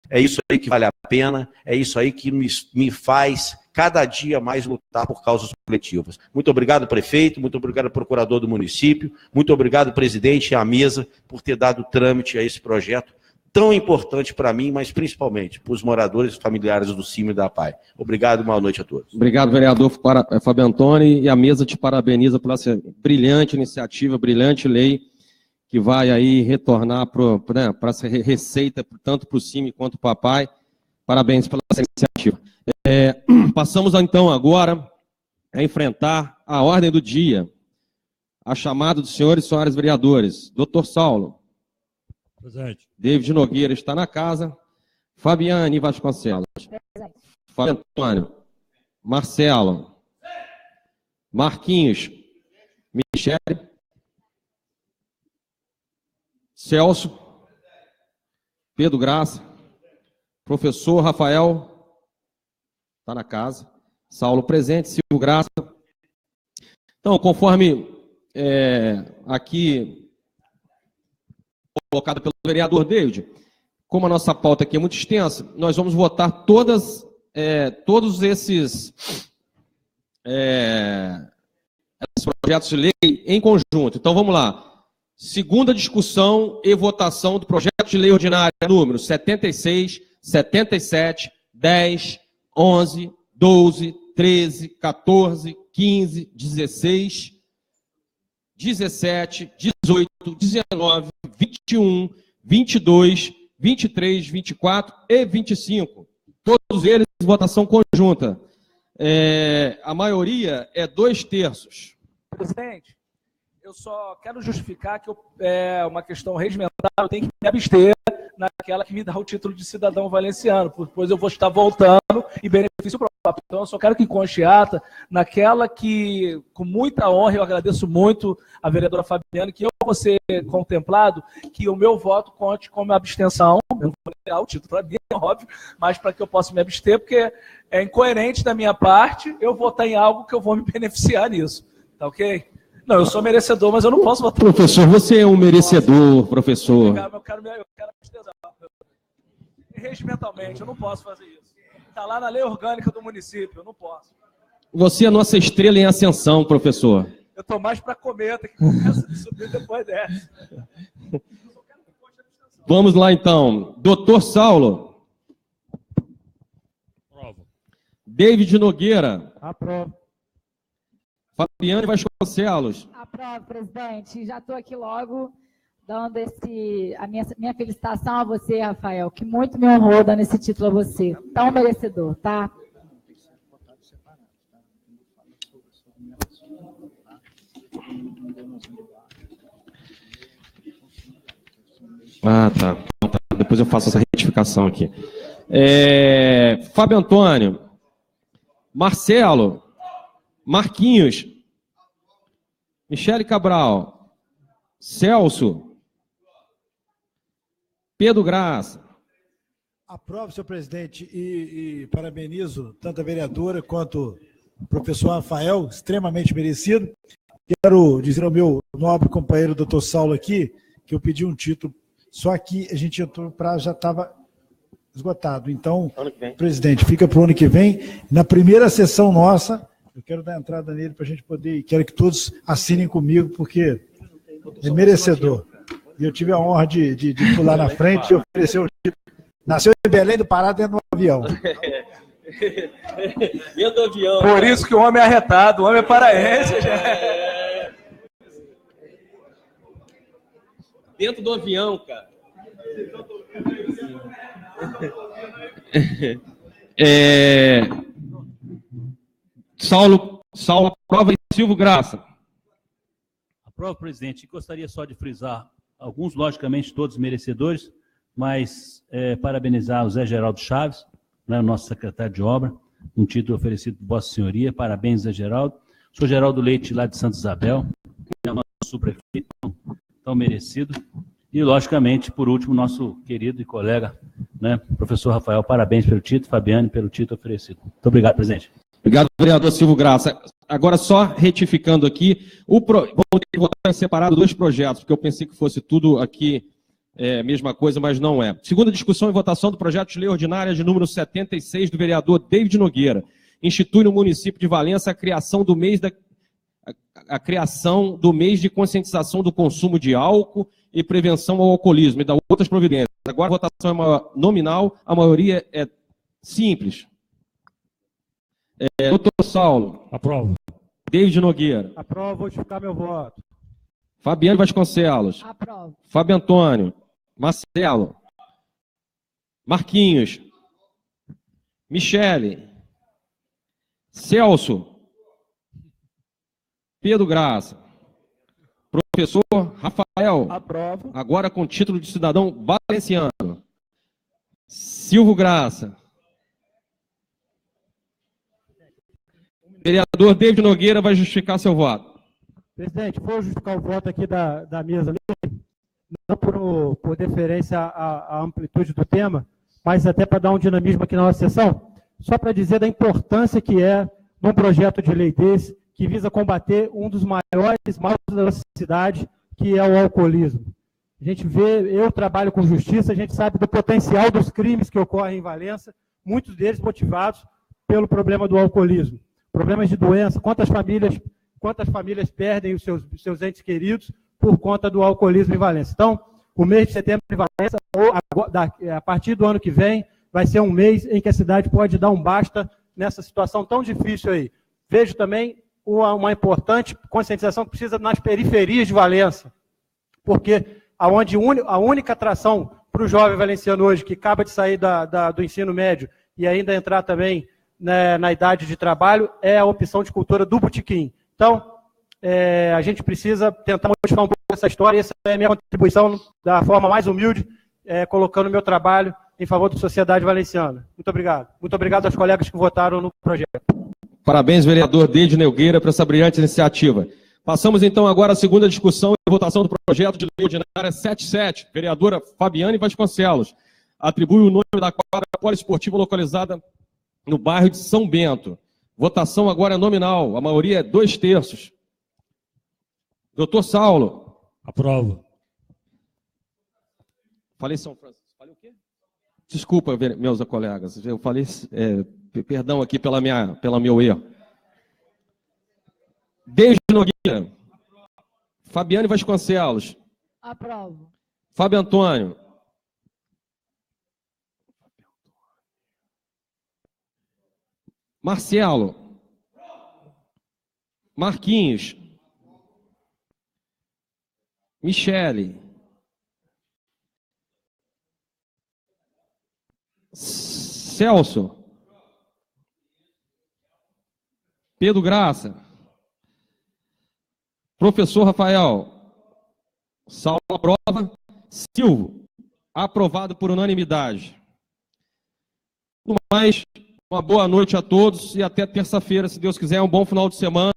É isso aí que vale a pena, é isso aí que me faz cada dia mais lutar por causas coletivas. Muito obrigado, prefeito, muito obrigado, procurador do município, muito obrigado, presidente e à mesa, por ter dado trâmite a esse projeto tão importante para mim, mas principalmente para os moradores e familiares do CIMI e da APAI. Obrigado e boa noite a todos. Obrigado, vereador Fábio Antônio, e a mesa te parabeniza por essa brilhante iniciativa, brilhante lei, que vai aí retornar para essa receita, tanto para o CIMI quanto para a APAI. Parabéns pela essa iniciativa. Passamos então agora a enfrentar a ordem do dia, a chamada dos senhores e senhoras vereadores. Doutor Saulo. Presente. David Nogueira está na casa. Fabiane Vasconcelos. Fábio Antônio. Marcelo. Marquinhos. Michele. Celso. Pedro Graça. Professor Rafael. Está na casa. Saulo presente. Silvio Graça. Então, conforme aqui colocado pelo vereador David, como a nossa pauta aqui é muito extensa, nós vamos votar todos esses projetos de lei em conjunto. Então, vamos lá. Segunda discussão e votação do projeto de lei ordinária número 76, 77, 10, 11, 12, 13, 14, 15, 16, 17, 18, 19, 21, 22, 23, 24 e 25. Todos eles em votação conjunta. A maioria é 2/3. Presidente, eu só quero justificar que é uma questão regimental, eu tenho que me abster naquela que me dá o título de cidadão valenciano, pois eu vou estar voltando em benefício próprio. Então, eu só quero que conste ata naquela que, com muita honra, eu agradeço muito a vereadora Fabiane, que eu vou ser contemplado, que o meu voto conte como abstenção. Eu não vou negar o título para mim, é óbvio, mas para que eu possa me abster, porque é incoerente da minha parte eu votar em algo que eu vou me beneficiar nisso. Tá ok? Não, eu sou merecedor, mas eu não posso votar. Professor, você é um merecedor, professor. Eu quero abster. Regimentalmente, eu não posso fazer isso. Está lá na lei orgânica do município, eu não posso. Você é nossa estrela em ascensão, professor. Eu estou mais para cometa, que começa a subir depois dessa. Vamos lá, então. Doutor Saulo. Aprovo. David Nogueira. Aprovo. Fabiane Vasconcelos. Aprovo, presidente. Já estou aqui logo dando a minha felicitação a você, Rafael, que muito me honrou dando esse título a você. Tão merecedor, tá? Ah, tá. Depois eu faço essa retificação aqui. Fábio Antônio. Marcelo. Marquinhos. Michele Cabral. Celso. Pedro Graça. Aprovo, senhor presidente, e parabenizo tanto a vereadora quanto o professor Rafael, extremamente merecido. Quero dizer ao meu nobre companheiro, doutor Saulo, aqui, que eu pedi um título, só que a gente entrou para já estava esgotado. Então, presidente, fica para o ano que vem. Na primeira sessão nossa, eu quero dar entrada nele para a gente poder, e quero que todos assinem comigo, porque é merecedor. E eu tive a honra de pular na frente e oferecer o título. Nasceu em Belém do Pará, dentro do avião. Dentro do avião. Por isso que o homem é arretado, o homem é paraense. Dentro do avião, cara. Saulo aprova e Silvio Graça. Aprovo, presidente. Gostaria só de frisar alguns, logicamente, todos merecedores, mas parabenizar o Zé Geraldo Chaves, né, o nosso secretário de obra, um título oferecido por Vossa Senhoria. Parabéns, Zé Geraldo. O senhor Geraldo Leite, lá de Santa Isabel, que é o nosso subprefeito, tão merecido. E, logicamente, por último, nosso querido e colega, né, professor Rafael, parabéns pelo título, Fabiane, pelo título oferecido. Muito obrigado, presidente. Obrigado, vereador Silvio Graça. Agora, só retificando aqui, vou ter que votar em separado 2 projetos, porque eu pensei que fosse tudo aqui mesma coisa, mas não é. Segunda discussão e votação do projeto de lei ordinária de número 76 do vereador David Nogueira. Institui no município de Valença a criação do mês de conscientização do consumo de álcool e prevenção ao alcoolismo e da outras providências. Agora a votação é nominal, a maioria é simples. Doutor Saulo. Aprovo. David Nogueira. Aprovo, vou justificar meu voto. Fabiane Vasconcelos. Aprovo. Fábio Antônio. Marcelo. Marquinhos. Michele. Celso. Pedro Graça. Professor Rafael. Aprovo. Agora com título de cidadão valenciano. Silvio Graça. Vereador David Nogueira vai justificar seu voto. Presidente, vou justificar o voto aqui da mesa ali, não por deferência à amplitude do tema, mas até para dar um dinamismo aqui na nossa sessão, só para dizer da importância que é num projeto de lei desse, que visa combater um dos maiores males da nossa cidade, que é o alcoolismo. A gente vê, eu trabalho com justiça, a gente sabe do potencial dos crimes que ocorrem em Valença, muitos deles motivados pelo problema do alcoolismo. Problemas de doença, quantas famílias perdem os seus entes queridos por conta do alcoolismo em Valença. Então, o mês de setembro em Valença, a partir do ano que vem, vai ser um mês em que a cidade pode dar um basta nessa situação tão difícil aí. Vejo também uma importante conscientização que precisa nas periferias de Valença, porque a única atração para o jovem valenciano hoje, que acaba de sair do ensino médio e ainda entrar também, né, na idade de trabalho, é a opção de cultura do botequim. Então, a gente precisa tentar modificar um pouco essa história, e essa é a minha contribuição da forma mais humilde, colocando o meu trabalho em favor da sociedade valenciana. Muito obrigado. Muito obrigado aos colegas que votaram no projeto. Parabéns, vereador Deide Nogueira, por essa brilhante iniciativa. Passamos, então, agora à segunda discussão e votação do projeto de lei ordinária 77. Vereadora Fabiane Vasconcelos. Atribui o nome da quadra poliesportiva localizada no bairro de São Bento. Votação agora é nominal. A maioria é 2/3. Doutor Saulo. Aprovo. Falei São Francisco. Falei o quê? Desculpa, meus colegas. Eu falei... perdão aqui pelo meu erro. Deide Nogueira. Fabiane Vasconcelos. Aprovo. Fábio Antônio. Marcelo. Marquinhos. Michele. Celso. Pedro Graça. Professor Rafael. Saulo aprova. Silvio. Aprovado por unanimidade. No mais, uma boa noite a todos e até terça-feira, se Deus quiser, um bom final de semana.